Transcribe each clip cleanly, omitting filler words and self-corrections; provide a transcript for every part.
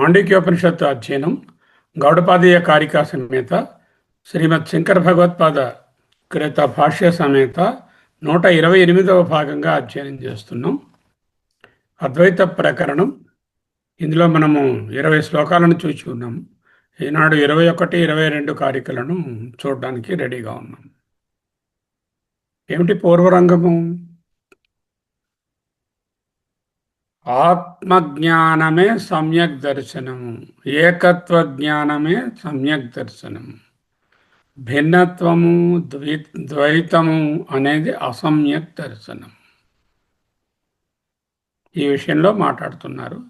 మాండూక్యోపనిషత్తు అధ్యయనం గౌడపాదీయ కారికా సమేత శ్రీమద్ శంకర భగవత్పాద కృత భాష్య సమేత 128వ భాగంగా అధ్యయనం చేస్తున్నాం. అద్వైత ప్రకరణం. ఇందులో మనము 20 శ్లోకాలను చూసి ఉన్నాము. ఈనాడు 21, 22 కారికలను చూడడానికి రెడీగా ఉన్నాం. ఏమిటి పూర్వరంగము? ఆత్మజ్ఞానమే సమ్యక్ దర్శనము, ఏకత్వ జ్ఞానమే సమ్యక్ దర్శనము. భిన్నత్వము, ద్వైతము అనేది అసమ్యక్ దర్శనం. ఈ విషయంలో మాట్లాడుతున్నారు.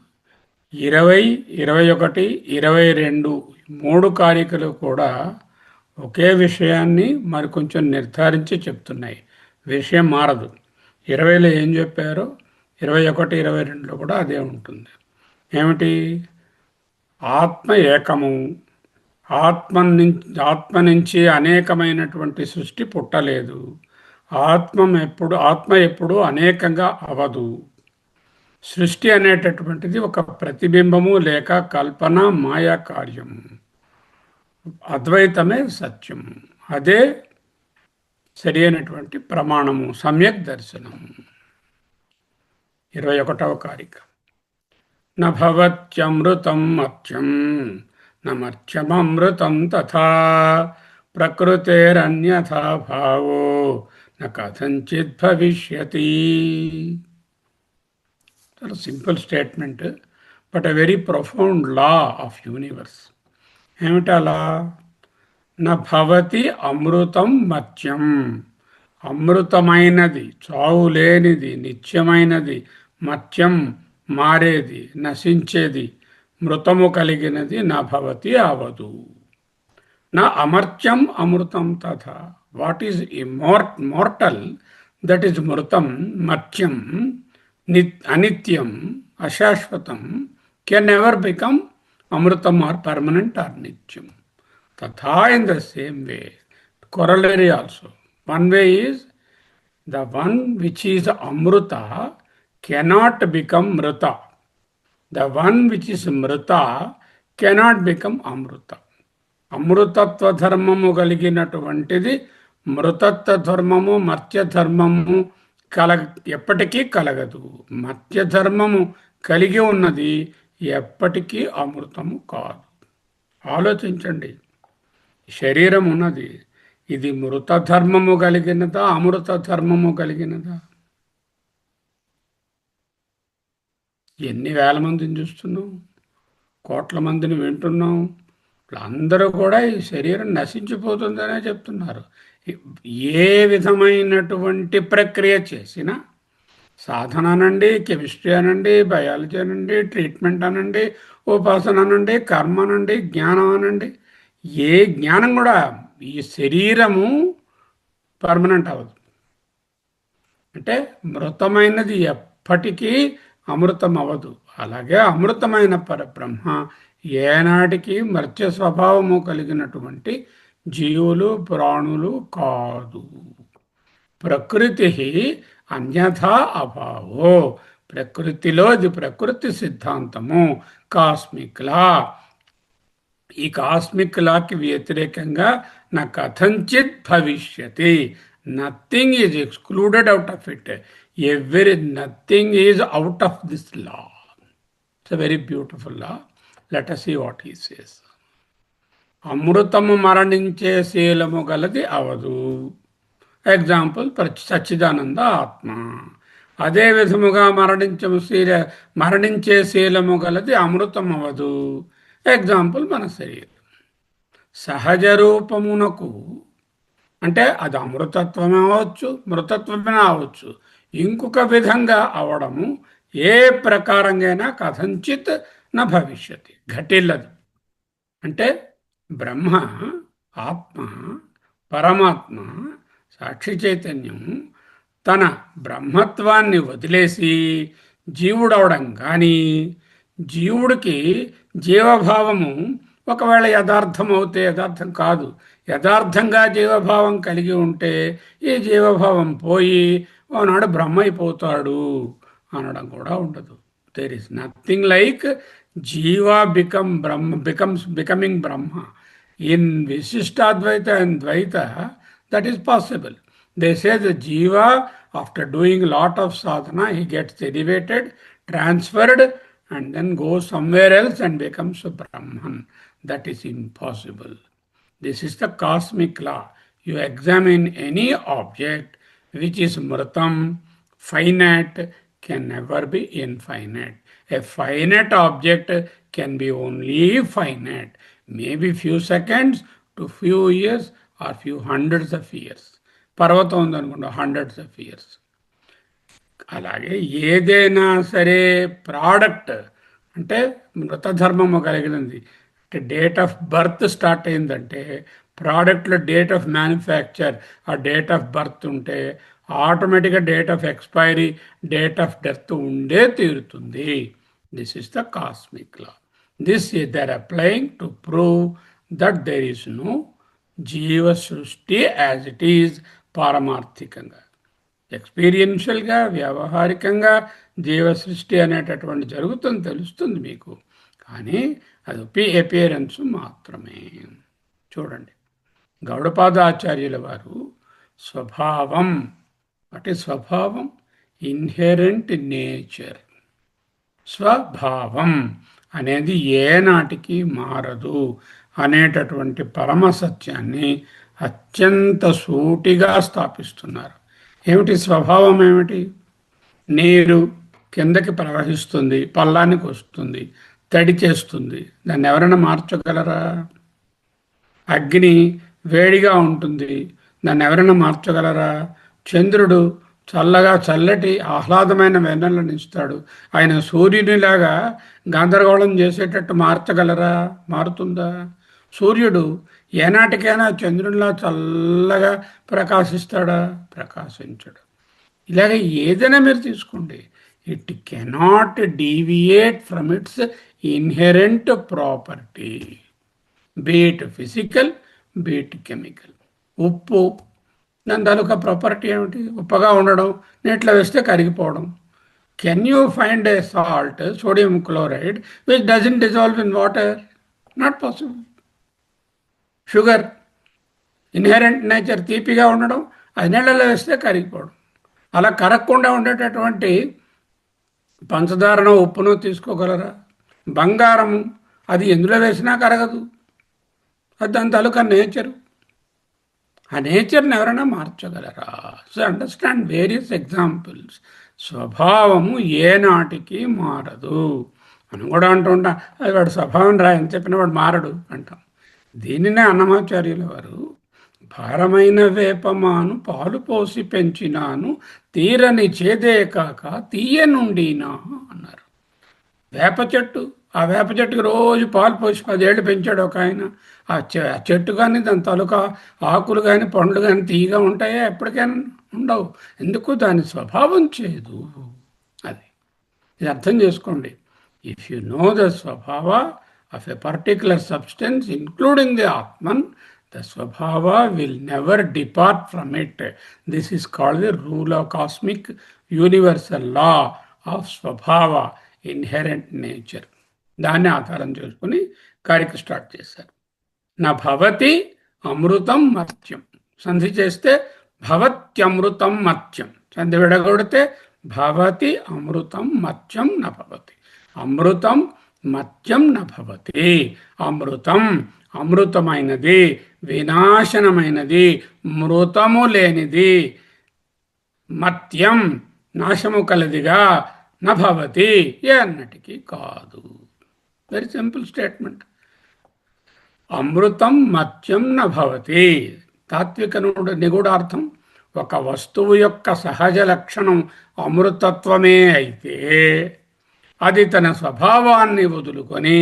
20, 21, 22 3 కారికలు కూడా ఒకే విషయాన్ని మరి కొంచెం నిర్ధారించి చెప్తున్నాయి. విషయం మారదు. 20లో ఏం చెప్పారో 21, 22లో కూడా అదే ఉంటుంది. ఏమిటి? ఆత్మ ఏకము. ఆత్మ నుంచి అనేకమైనటువంటి సృష్టి పుట్టలేదు. ఆత్మ ఎప్పుడు అనేకంగా అవదు. సృష్టి అనేటటువంటిది ఒక ప్రతిబింబము లేక కల్పన, మాయా కార్యము. అద్వైతమే సత్యము. అదే సరి అయినటువంటి ప్రమాణము, సమ్యక్ దర్శనము. 21వ కారిక. నభవత్యమృతం మర్త్యం నమర్త్యమమృతం తథా ప్రకృతేరన్యథా భావో న కథంచిత్ భవిష్యతి. చాలా simple statement, but a very profound law of universe. ఏమిటలా? నభవతి అమృతం మర్త్యం. అమృతమైనది, చావు లేనిది, నిత్యమైనది, మత్యం మారేది, నశించేది, మృతము కలిగినది నభవతి అవదు. నా అమర్త్యం అమృతం తథా. What is mortal, that is మృతం. మర్త్యం అనిత్యం, అశాశ్వతం, కెన్ నెవర్ బికమ్ అమృతం ఆర్ పర్మనెంట్ ఆర్ నిత్యం. తథా in the same way, corollary also. One way is the one which is amruta cannot become mruta. The one which is mruta cannot become amruta. అమృతత్వ ధర్మము కలిగినటువంటిది మృతత్వ ధర్మము, మర్త్య ధర్మము ఎప్పటికీ కలగదు. మర్త్య ధర్మము కలిగి ఉన్నది ఎప్పటికీ అమృతము కాదు. ఆలోచించండి. శరీరం ఉన్నది, ఇది మృత ధర్మము కలిగినదా, అమృత ధర్మము కలిగినదా? ఎన్ని వేల మందిని చూస్తున్నాం, కోట్ల మందిని వింటున్నాం. అందరూ కూడా ఈ శరీరం నశించిపోతుందనే చెప్తున్నారు. ఏ విధమైనటువంటి ప్రక్రియ చేసినా, సాధన అనండి, కెమిస్ట్రీ అనండి, బయాలజీ అనండి, ట్రీట్మెంట్ అనండి, ఉపాసన అనండి, కర్మ అనండి, జ్ఞానం అనండి, ఏ జ్ఞానం కూడా ఈ శరీరము పర్మనెంట్ అవ్వదు. అంటే మృతమైనది ఎప్పటికీ అమృతం అవ్వదు. అలాగే అమృతమైన పరబ్రహ్మ ఏనాటికి మర్త్య స్వభావము కలిగినటువంటి జీవులు, ప్రాణులు కాదు. ప్రకృతి అన్యథా అభావో. ప్రకృతిలో ఇది ప్రకృతి సిద్ధాంతము, కాస్మిక్ లా. ఈ కాస్మిక్ లాకి వ్యతిరేకంగా నా కథంచిత్ భవిష్యతి. Nothing is excluded out of it. Nothing is out of this law. It's a very beautiful law. Let us see what he says. అమృతము మరణించే శీలము గలది అవదు. ఎగ్జాంపుల్, సచ్చిదానంద ఆత్మ. అదే విధముగా మరణించే శీలము గలది అమృతం అవదు. ఎగ్జాంపుల్, మన శరీరం. సహజ రూపమునకు అంటే అది అమృతత్వమే అవచ్చు, మృతత్వమే అవచ్చు. ఇంకొక విధంగా అవడము ఏ ప్రకారంగా కథంచిత్ న భవిష్యతి, ఘటిల్లదు. అంటే బ్రహ్మ, ఆత్మ, పరమాత్మ, సాక్షి చైతన్యం తన బ్రహ్మత్వాన్ని వదిలేసి జీవుడవడం కానీ, జీవుడికి జీవభావము ఒకవేళ యథార్థం అవుతే, యథార్థం కాదు, యథార్థంగా జీవభావం కలిగి ఉంటే ఈ జీవభావం పోయి ఓనాడు బ్రహ్మ అయిపోతాడు అనడం కూడా ఉండదు. There is nothing like Jiva becomes becoming Brahma. In Visishtadvaita and Dvaita, that is possible. They say the Jiva, after doing a lot of sadhana, he gets elevated, transferred, and then goes somewhere else and becomes a Brahman. That is impossible. This is the cosmic law. You examine any object which is mritam, finite, can never be infinite. A finite object can be only finite, maybe few seconds to few years or few hundreds of years. పర్వతం ఉందనుకోండి hundreds of years. అలాగే ఏదైనా సరే product అంటే మృతధర్మము కలిగినది అంటే date of birth start అయిందంటే ప్రోడక్ట్లో డేట్ ఆఫ్ మ్యానుఫ్యాక్చర్ ఆ డేట్ ఆఫ్ బర్త్ ఉంటే ఆటోమేటిక్గా date of expiry date of death ఉండే తీరుతుంది. This is the cosmic law. This they are applying to prove that there is no jiva srishti as it is పారమార్థికంగా. ఎక్స్పీరియన్షియల్గా వ్యవహారికంగా జీవ సృష్టి అనేటటువంటి జరుగుతుంది తెలుస్తుంది మీకు, కానీ అది అపియరెన్స్ మాత్రమే. చూడండి, గౌడపాదాచార్యుల వారు స్వభావం అంటే స్వభావం ఇన్హెరెంట్ నేచర్. స్వభావం అనేది ఏనాటికి మారదు అనేటటువంటి పరమ సత్యాన్ని అత్యంత సూటిగా స్థాపిస్తున్నారు. ఏమిటి స్వభావం? ఏమిటి? నీరు కిందకి ప్రవహిస్తుంది, పల్లానికి వస్తుంది, తడి చేస్తుంది, దాన్ని ఎవరైనా మార్చగలరా? అగ్ని వేడిగా ఉంటుంది, దాన్ని ఎవరైనా మార్చగలరా? చంద్రుడు చల్లగా చల్లటి ఆహ్లాదమైన వెన్నెలను ఇస్తాడు, ఆయన సూర్యునిలాగా గందరగోళం చేసేటట్టు మార్చగలరా? మారుతుందా? సూర్యుడు ఏనాటికైనా చంద్రునిలా చల్లగా ప్రకాశిస్తాడా? ప్రకాశించడు. ఇలాగ ఏదైనా మీరు తీసుకోండి, it cannot deviate from its inherent property, be it physical be it chemical. ఉప్పు దాని తాలూకా ప్రాపర్టీ ఏమిటి? ఉప్పగా ఉండడం, నీటిలో వేస్తే కరిగిపోవడం. Can you find a salt, sodium chloride, which doesn't dissolve in water? Not possible. Sugar inherent nature తీపిగా ఉండడం, అది నీళ్ళలో వేస్తే కరిగిపోవడం. అలా కరగకుండా ఉండేటటువంటి పంచదారను ఉప్పును తీసుకోగలరా? బంగారము అది ఎందులో వేసినా కరగదు, అది దాని తాలూకా నేచరు. ఆ నేచర్ని ఎవరైనా మార్చగలరా? So understand various examples. స్వభావము ఏనాటికి మారదు. మనం కూడా అంటూ ఉంటాం, అది వాడు స్వభావం రా అని చెప్పిన వాడు మారడు అంటాం. దీనినే అన్నమాచార్యుల వారు భారమైన వేపమాను పాలు పోసి పెంచినాను తీరని చేదే కాక తీయ నుండినా అన్నారు. వేప చెట్టు, ఆ వేప చెట్టుకి రోజు పాలు పోసి 10 ఏళ్ళు పెంచాడు ఒక ఆయన. ఆ చెట్టు కానీ దాని తాలూకా ఆకులు కానీ పండ్లు కానీ తీయగా ఉంటాయా? ఎప్పటికైనా ఉండవు. ఎందుకు? దాని స్వభావం చేయదు. అది ఇది అర్థం చేసుకోండి. ఇఫ్ యు నో ద స్వభావ of a particular substance, including the Atman, the Swabhava will never depart from it. This is called the rule of cosmic universal law of Swabhava, inherent nature. దాన్ని ఆధారం చేసుకుని కార్యక్రమం start చేశారు. నా భవతి అమృతం మత్యం, సంధి చేస్తే భవత్యమృతం మత్యం, సంధి విడగొడితే భవతి అమృతం మత్యం న భవతి. అమృతం మత్యం నభవతి. అమృతం అమృతమైనది, వినాశనమైనది, మృతము లేనిది. మత్యం నాశము కలదిగా, నభవతి ఏ అన్నటికీ కాదు. Very simple statement. అమృతం మత్యం నభవతి. తాత్విక నిగూఢార్థం, ఒక వస్తువు యొక్క సహజ లక్షణం అమృతత్వమే అయితే అది తన స్వభావాన్ని వదులుకొని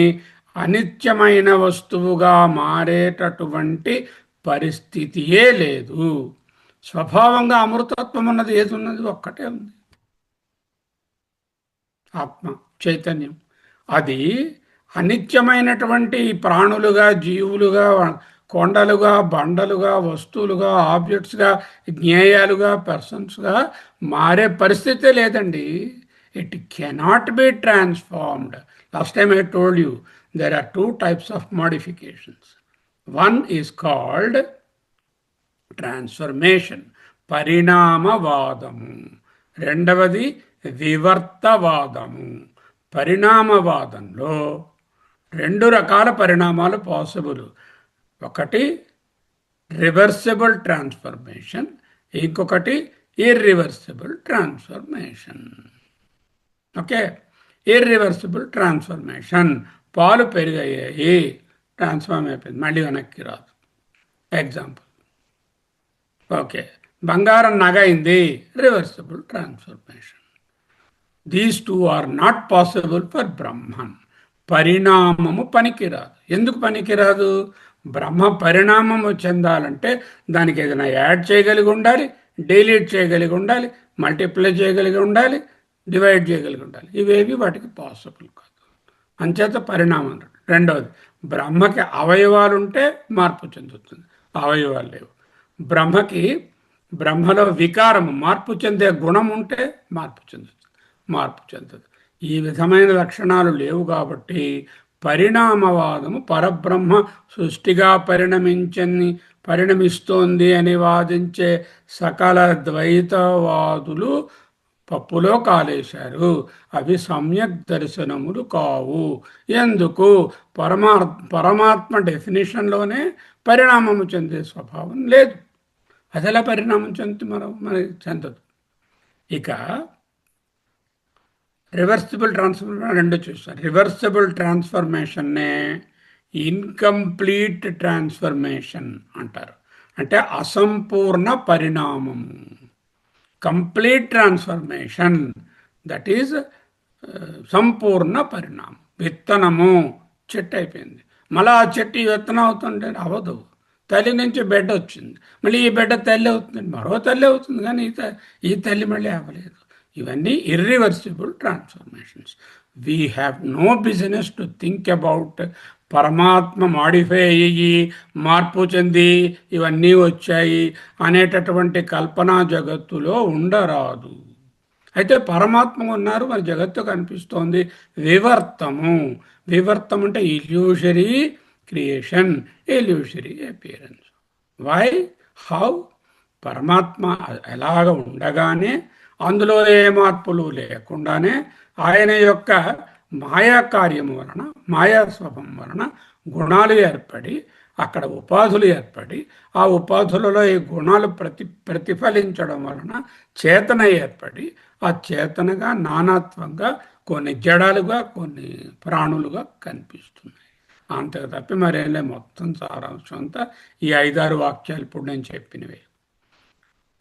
అనిత్యమైన వస్తువుగా మారేటటువంటి పరిస్థితియే లేదు. స్వభావంగా అమృతత్వం అన్నది ఏది ఉన్నది? ఒక్కటే ఉంది, ఆత్మ చైతన్యం. అది అనిత్యమైనటువంటి ప్రాణులుగా, జీవులుగా, కొండలుగా, బండలుగా, వస్తువులుగా, ఆబ్జెక్ట్స్గా, జ్ఞేయాలుగా, పర్సన్స్గా మారే పరిస్థితే లేదండి. It cannot be transformed Last time I told you there are two types of modifications. One is called transformation, పరిణామవాదము. రెండవది వివర్తవాదము. పరిణామవాదంలో రెండు రకాల పరిణామాలు పాసిబుల్. ఒకటి రివర్సిబుల్ ట్రాన్స్ఫర్మేషన్, ఇంకొకటి irreversible transformation. Okay, irreversible transformation, పాలు పెరిగాయి, ట్రాన్స్ఫార్మ్ అయిపోయింది, మళ్ళీ వెనక్కి రాదు. ఎగ్జాంపుల్, ఓకే, బంగారం నగ అయింది, reversible transformation. These two are not possible for Brahman. పరిణామము పనికిరాదు. ఎందుకు పనికిరాదు? బ్రహ్మ పరిణామము చెందాలంటే దానికి ఏదైనా యాడ్ చేయగలిగి ఉండాలి, డిలీట్ చేయగలిగి ఉండాలి, మల్టిప్లై చేయగలిగి ఉండాలి, డివైడ్ చేయగలిగి ఉండాలి. ఇవేవి వాటికి పాసిబుల్ కాదు. అంచేత పరిణామం. రెండవది, బ్రహ్మకి అవయవాలు ఉంటే మార్పు చెందుతుంది, అవయవాలు లేవు. బ్రహ్మలో వికారము, మార్పు చెందే గుణం ఉంటే మార్పు చెందుతుంది. ఈ విధమైన లక్షణాలు లేవు కాబట్టి పరిణామవాదము పరబ్రహ్మ సృష్టిగా పరిణమిస్తోంది అని వాదించే సకల ద్వైతవాదులు పప్పులో కాలేశారు. అవి సమ్యక్ దర్శనములు కావు. ఎందుకు? పరమాత్మ డెఫినేషన్లోనే పరిణామము చెందే స్వభావం లేదు. అది ఎలా పరిణామం మరి చెందదు. ఇక రివర్సిబుల్ ట్రాన్స్ఫర్మేషన్ రెండు చూస్తారు. రివర్సిబుల్ ట్రాన్స్ఫర్మేషన్నే ఇన్కంప్లీట్ ట్రాన్స్ఫర్మేషన్ అంటారు. అంటే అసంపూర్ణ పరిణామము. కంప్లీట్ ట్రాన్స్ఫర్మేషన్, దట్ ఈజ్ సంపూర్ణ పరిణామం. విత్తనము చెట్టు అయిపోయింది, మళ్ళీ ఆ చెట్టు ఈ విత్తనం అవుతుంటే అవ్వదు. తల్లి నుంచి బిడ్డ వచ్చింది, మళ్ళీ ఈ బిడ్డ తల్లి అవుతుంది, మరో తల్లి అవుతుంది, కానీ ఈ తల్లి మళ్ళీ అవ్వలేదు. ఇవన్నీ irreversible transformations. We have no business to think about Paramatma modify అయ్యి మార్పు చెంది ఇవన్నీ వచ్చాయి అనేటటువంటి కల్పనా జగత్తులో ఉండరాదు. అయితే పరమాత్మ ఉన్నారు, మరి జగత్తు కనిపిస్తోంది. వివర్తం అంటే illusory creation, illusory appearance. Why, how? Paramatma ఎలాగ ఉండగానే, అందులో ఏ మార్పులు లేకుండానే ఆయన యొక్క మాయా కార్యము వలన, మాయా స్వభావం వలన గుణాలు ఏర్పడి, అక్కడ ఉపాధులు ఏర్పడి, ఆ ఉపాధులలో ఈ గుణాలు ప్రతిఫలించడం వలన చేతన ఏర్పడి, ఆ చేతనగా నానాత్వంగా కొన్ని జడాలుగా, కొన్ని ప్రాణులుగా కనిపిస్తున్నాయి. అంతకు తప్పి మరేలే. మొత్తం సారాంశం అంతా ఈ 5-6 వాక్యాలు ఇప్పుడు నేను చెప్పినవే.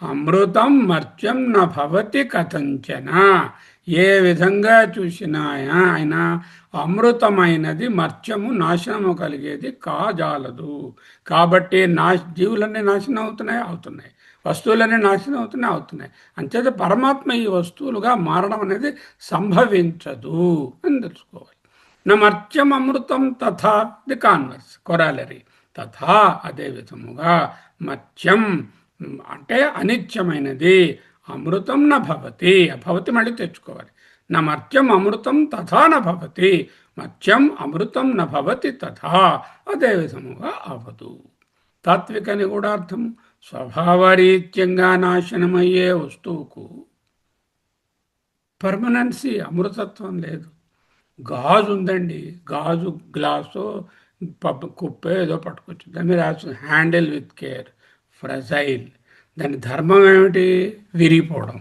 అమృతం మర్త్యం న భవతి కథంచన. ఏ విధంగా చూసినా ఆయన అమృతమైనది మర్త్యము, నాశనము కలిగేది కాజాలదు. కాబట్టి జీవులన్నీ నాశనం అవుతున్నాయి, వస్తువులన్నీ నాశనం అవుతున్నాయి. అంచేత పరమాత్మ ఈ వస్తువులుగా మారడం అనేది సంభవించదు అని తెలుసుకోవాలి. నమర్త్యం అమృతం తథా, ది కాన్వర్స్, కొరాలరీ. తథా, అదే విధముగా, మత్యం అంటే అనిత్యమైనది, అమృతం న భవతి, అభవతి మళ్ళీ తెచ్చుకోవాలి. నమర్త్యం అమృతం తథా న భవతి, మత్యం అమృతం న భవతి తథా, అదే విధముగా అవదు. తాత్విక నిగూఢార్థం, స్వభావరీత్యంగా నాశనమయ్యే వస్తువుకు పర్మనెన్సీ, అమృతత్వం లేదు. గాజు ఉందండి, గాజు గ్లాసు కుప్ప ఏదో పట్టుకొచ్చు, దాన్ని రాసు హ్యాండిల్ విత్ కేర్, ఫ్రజైల్. దాని ధర్మం ఏమిటి? విరిగిపోవడం.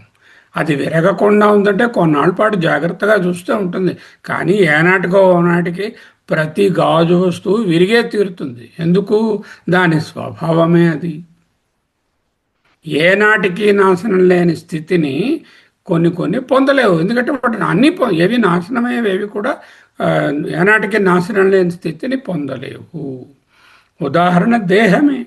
అది విరగకుండా ఉందంటే కొన్నాళ్ళ పాటు జాగ్రత్తగా చూస్తూ ఉంటుంది. కానీ ఏనాటికో ఓనాటికి ప్రతి గాజు వస్తువు విరిగే తీరుతుంది. ఎందుకు? దాని స్వభావమే అది. ఏనాటికి నాశనం లేని స్థితిని కొన్ని పొందలేవు. ఎందుకంటే వాటిని అన్నీ ఏవి నాశనమయ్యేవి కూడా ఏనాటికి నాశనం లేని స్థితిని పొందలేవు. ఉదాహరణ దేహమే.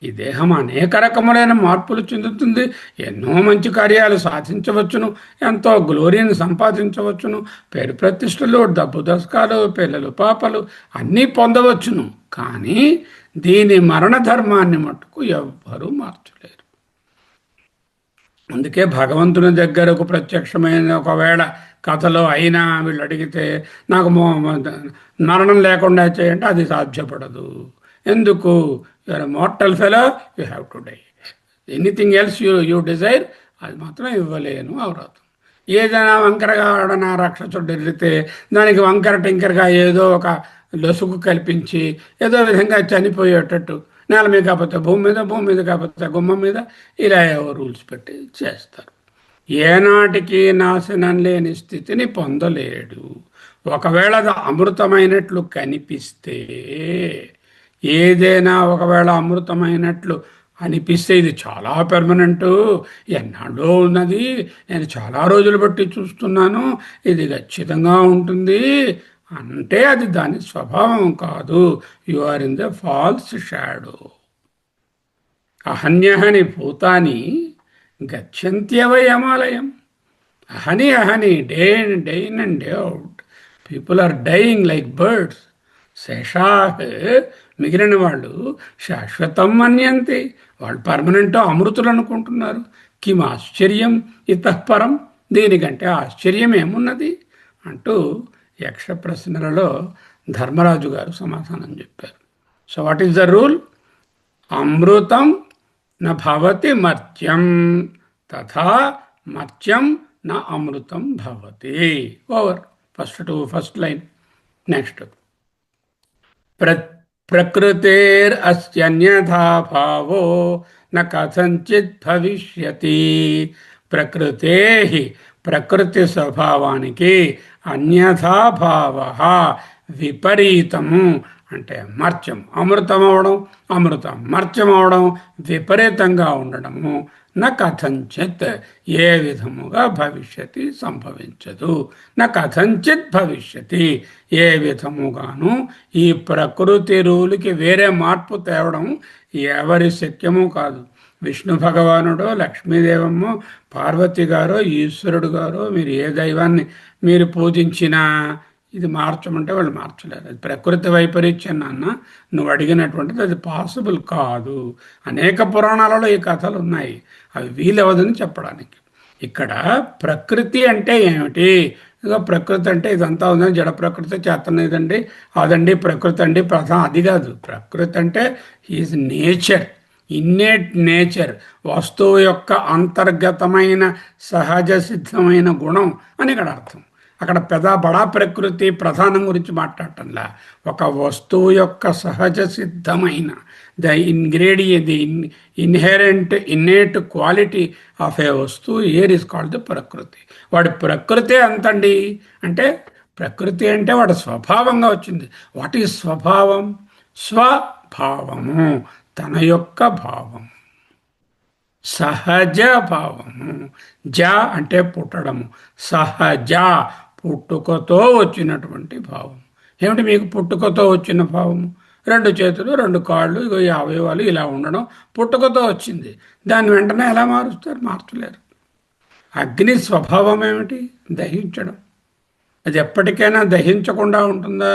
ఈ దేహం అనేక రకములైన మార్పులు చెందుతుంది. ఎన్నో మంచి కార్యాలు సాధించవచ్చును, ఎంతో గ్లోరీని సంపాదించవచ్చును, పేరు ప్రతిష్టలు, డబ్బు దశకాలు, పిల్లలు పాపలు అన్నీ పొందవచ్చును. కానీ దీని మరణ ధర్మాన్ని మట్టుకు ఎవ్వరూ మార్చలేరు. అందుకే భగవంతుని దగ్గరకు ప్రత్యక్షమైన ఒకవేళ కథలో అయినా వీళ్ళు అడిగితే నాకు మరణం లేకుండా చేయంటే అది సాధ్యపడదు. ఎందుకు? You are mortal fellow, you have to die. Anything else you desire, అది మాత్రం ఇవ్వలేను అవరాదు. ఏదైనా వంకరగా ఆడన రాక్షసుడు ఎదిరితే దానికి వంకర టింకరగా ఏదో ఒక లొసుగు కల్పించి ఏదో విధంగా చనిపోయేటట్టు, నేల మీద కాకపోతే భూమి మీద, భూమి మీద కాకపోతే గుమ్మం మీద, ఇలా ఏవో రూల్స్ పెట్టి చేస్తారు. ఏనాటికి నాశనం లేని స్థితిని పొందలేడు. ఒకవేళ అది అమృతమైనట్లు కనిపిస్తే, ఏదైనా ఒకవేళ అమృతమైనట్లు అనిపిస్తే ఇది చాలా పెర్మనెంటు, ఎన్నాడో ఉన్నది, నేను చాలా రోజులు బట్టి చూస్తున్నాను, ఇది ఖచ్చితంగా ఉంటుంది అంటే అది దాని స్వభావం కాదు. You are in the false shadow. అహన్యహని భూతాని గచ్చంత్యవయమాలయం. అహని అహని, day in and day out people are dying like birds. శేషాహ్, మిగిలిన వాళ్ళు శాశ్వతం మన్యంతే, వాళ్ళు పర్మనెంట్ అమృతులు అనుకుంటున్నారు. కిం ఆశ్చర్యం ఇతఃపరం, దీనికంటే ఆశ్చర్యం ఏమున్నది అంటూ యక్ష ప్రశ్నలలో ధర్మరాజు గారు సమాధానం చెప్పారు. So what is the rule? అమృతం న భవతి మర్త్యం తథా మర్త్యం న అమృతం భవతి. ఓవర్. First line. నెక్స్ట్, ప్రకృతేరస్యన్యథా భావో న కథంచిత్ భవిష్యతి. ప్రకృతే, ప్రకృతి స్వభావానికి అన్యథా భావ, విపరీతము అంటే మర్త్యం, అమృతం అవడం, అమృతం మర్త్యం అవడం, విపరీతంగా ఉండడము, న కథంచిత్, ఏ విధముగా భవిష్యతి, సంభవించదు. న కథంచిత్ భవిష్యతి, ఏ విధముగాను ఈ ప్రకృతి రూలుకి వేరే మార్పు తేవడం ఎవరి శక్యము కాదు. విష్ణు భగవానుడో, లక్ష్మీదేవమ్మో, పార్వతి గారో, ఈశ్వరుడు గారో, మీరు ఏ దైవాన్ని మీరు పూజించినా ఇది మార్చమంటే వాళ్ళు మార్చలేరు. అది ప్రకృతి వైపరీత్యం నాన్న, నువ్వు అడిగినటువంటిది అది పాసిబుల్ కాదు. అనేక పురాణాలలో ఈ కథలు ఉన్నాయి, అవి వీలవదని చెప్పడానికి. ఇక్కడ ప్రకృతి అంటే ఏమిటి? ఇక ప్రకృతి అంటే ఇదంతా ఉందని, జడ ప్రకృతి, చేతన ఇదండి, అదండి ప్రకృతి అండి, ప్రధాన అది కాదు. ప్రకృతి అంటే ఈజ్ నేచర్, ఇన్నేట్ నేచర్, వస్తువు యొక్క అంతర్గతమైన సహజ సిద్ధమైన గుణం అని ఇక్కడ అర్థం. అక్కడ బడా ప్రకృతి ప్రధానం గురించి మాట్లాడటంలా, ఒక వస్తువు యొక్క సహజ సిద్ధమైన ది ఇన్నేట్ క్వాలిటీ ఆఫ్ ఏ వస్తువు ఏర్ ఇస్ కాల్డ్ ది ప్రకృతి. వాడి ప్రకృతి అంతండి. అంటే ప్రకృతి అంటే వాడి స్వభావంగా వచ్చింది. వాట్ ఈజ్ స్వభావం? స్వభావము, తన యొక్క భావం, సహజ భావము. జ అంటే పుట్టడము, సహజ పుట్టుకతో వచ్చినటువంటి భావం. ఏమిటి మీకు పుట్టుకతో వచ్చిన భావము? 2 చేతులు, 2 కాళ్ళు, ఇగో ఈ అవయవాలు ఇలా ఉండడం పుట్టుకతో వచ్చింది. దాన్ని వెంటనే ఎలా మారుస్తారు? మార్చలేరు. అగ్ని స్వభావం ఏమిటి? దహించడం. అది ఎప్పటికైనా దహించకుండా ఉంటుందా?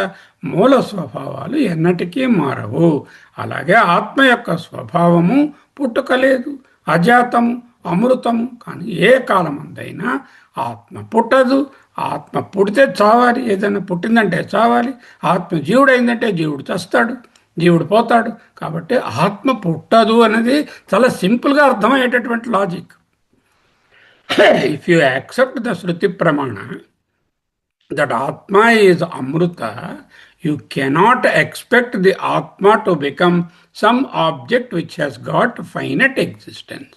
మూల స్వభావాలు ఎన్నటికీ మారవు. అలాగే ఆత్మ యొక్క స్వభావము పుట్టుకలేదు, అజాతము, అమృతము. కానీ ఏ కాలమందైనా ఆత్మ పుట్టదు. ఆత్మ పుడితే చావాలి, ఏదైనా పుట్టిందంటే చావాలి. ఆత్మ జీవుడైందంటే జీవుడు చస్తాడు, జీవుడు పోతాడు. కాబట్టి ఆత్మ పుట్టదు అనేది చాలా సింపుల్గా అర్థమయ్యేటటువంటి logic. If you accept the Shruti ప్రమాణ that Atma is Amruta, you cannot expect the Atma to become some object which has got finite existence.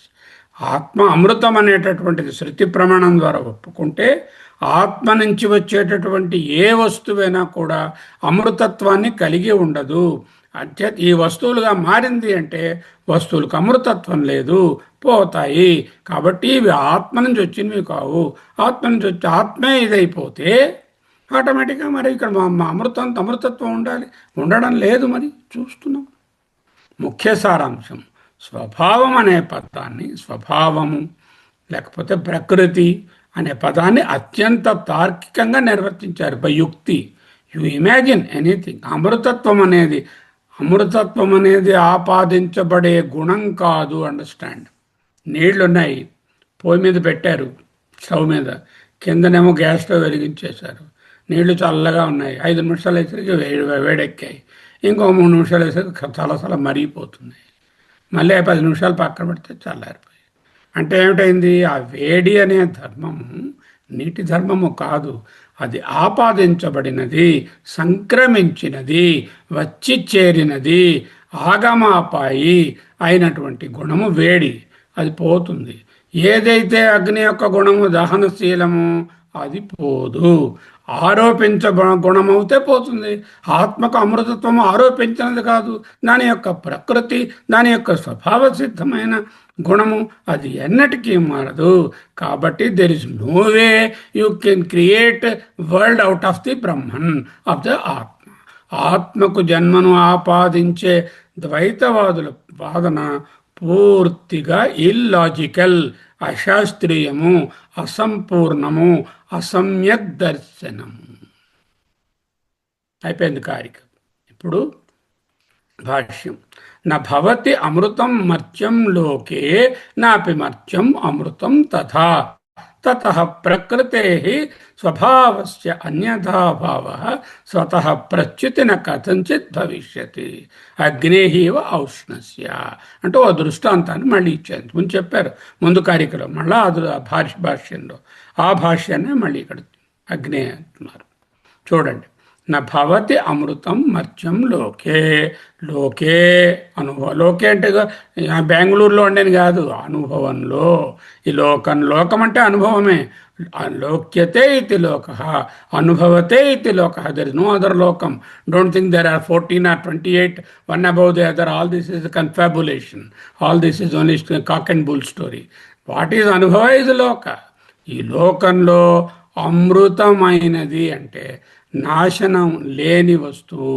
ఆత్మ అమృతం అనేటటువంటిది శృతి ప్రమాణం ద్వారా ఒప్పుకుంటే, ఆత్మ నుంచి వచ్చేటటువంటి ఏ వస్తువైనా కూడా అమృతత్వాన్ని కలిగి ఉండదు. అంటే ఈ వస్తువులుగా మారింది అంటే వస్తువులకు అమృతత్వం లేదు, పోతాయి. కాబట్టి ఇవి ఆత్మ నుంచి వచ్చినవి కావు. ఆత్మ నుంచి వచ్చి ఆత్మే ఇదైపోతే ఆటోమేటిక్గా మరి ఇక్కడ మా అమృతత్వం ఉండాలి, ఉండడం లేదు. మరి చూస్తున్నాం. ముఖ్య సారాంశం, స్వభావం అనే పదాన్ని, స్వభావము లేకపోతే ప్రకృతి అనే పదాన్ని అత్యంత తార్కికంగా నిర్వర్తించారు బై యుక్తి. You imagine anything. అమృతత్వం అనేది ఆపాదించబడే గుణం కాదు. అండర్స్టాండ్. నీళ్లున్నాయి, పొయ్యి మీద పెట్టారు, స్టవ్ మీద, కిందనేమో గ్యాస్ స్టవ్ వెలిగించేశారు, నీళ్లు చల్లగా ఉన్నాయి, 5 నిమిషాలు వేసరికి వేడెక్కాయి, ఇంకో 3 నిమిషాలు వేసరికి చలసల మరిగిపోతున్నాయి, మళ్ళీ 10 నిమిషాలు పక్కన పెడితే చల్లారిపోయి. అంటే ఏమిటైంది? ఆ వేడి అనే ధర్మము నీటి ధర్మము కాదు, అది ఆపాదించబడినది, సంక్రమించినది, వచ్చి చేరినది, ఆగమాపాయి అయినటువంటి గుణము వేడి. అది పోతుంది. ఏదైతే అగ్ని యొక్క గుణము దహనశీలము అది పోదు. ఆరోపించ గుణమవుతే పోతుంది. ఆత్మకు అమృతత్వము ఆరోపించినది కాదు, దాని యొక్క ప్రకృతి, దాని యొక్క స్వభావ సిద్ధమైన గుణము, అది ఎన్నటికీ మారదు. కాబట్టి there is no way you can create world out of the Brahman, of the Atma. ఆత్మకు జన్మను ఆపాదించే ద్వైతవాదుల వాదన పూర్తిగా ఇల్లాజికల్, అశాస్త్రీయము, అసంపూర్ణము, అసమ్యక్ దర్శనము. అయిపోయింది కారిక. ఇప్పుడు భాష్యం. నభవతి అమృతం మర్త్యం లోకే నాపి మర్త్యం అమృతం తథా తతః ప్రకృతేః స్వభావస్య అన్యథా భావః స్వతః ప్రచ్యుతి న కథంచిత్ భవిష్యతి అగ్నేః ఇవ ఔష్ణస్య. అంటే ఓ దృష్టాంతాన్ని మళ్ళీ ఇచ్చారు. ముందు చెప్పారు ముందు కారికలో, మళ్ళీ భాష్యంలో ఆ భాష్యాన్ని మళ్ళీ ఇక్కడ అగ్నే అంటున్నారు. చూడండి. నభవతి అమృతం మర్త్యం లోకే. లోకే అనుభవం. లోకే అంటే బెంగళూరులో ఉండేది కాదు, అనుభవంలో. ఈ లోకం అంటే అనుభవమే. లోక్యతే ఇది లోక, అనుభవతే ఇది లోక. దర్ ఇస్ నో అదర్ లోకం. Don't think there are 14 or 28, one above the other. All this is a confabulation. All this is only cock and bull story. What is అనుభవ is లోక. ఈ లోకంలో అమృతమైనది అంటే నాశనం లేని వస్తువు,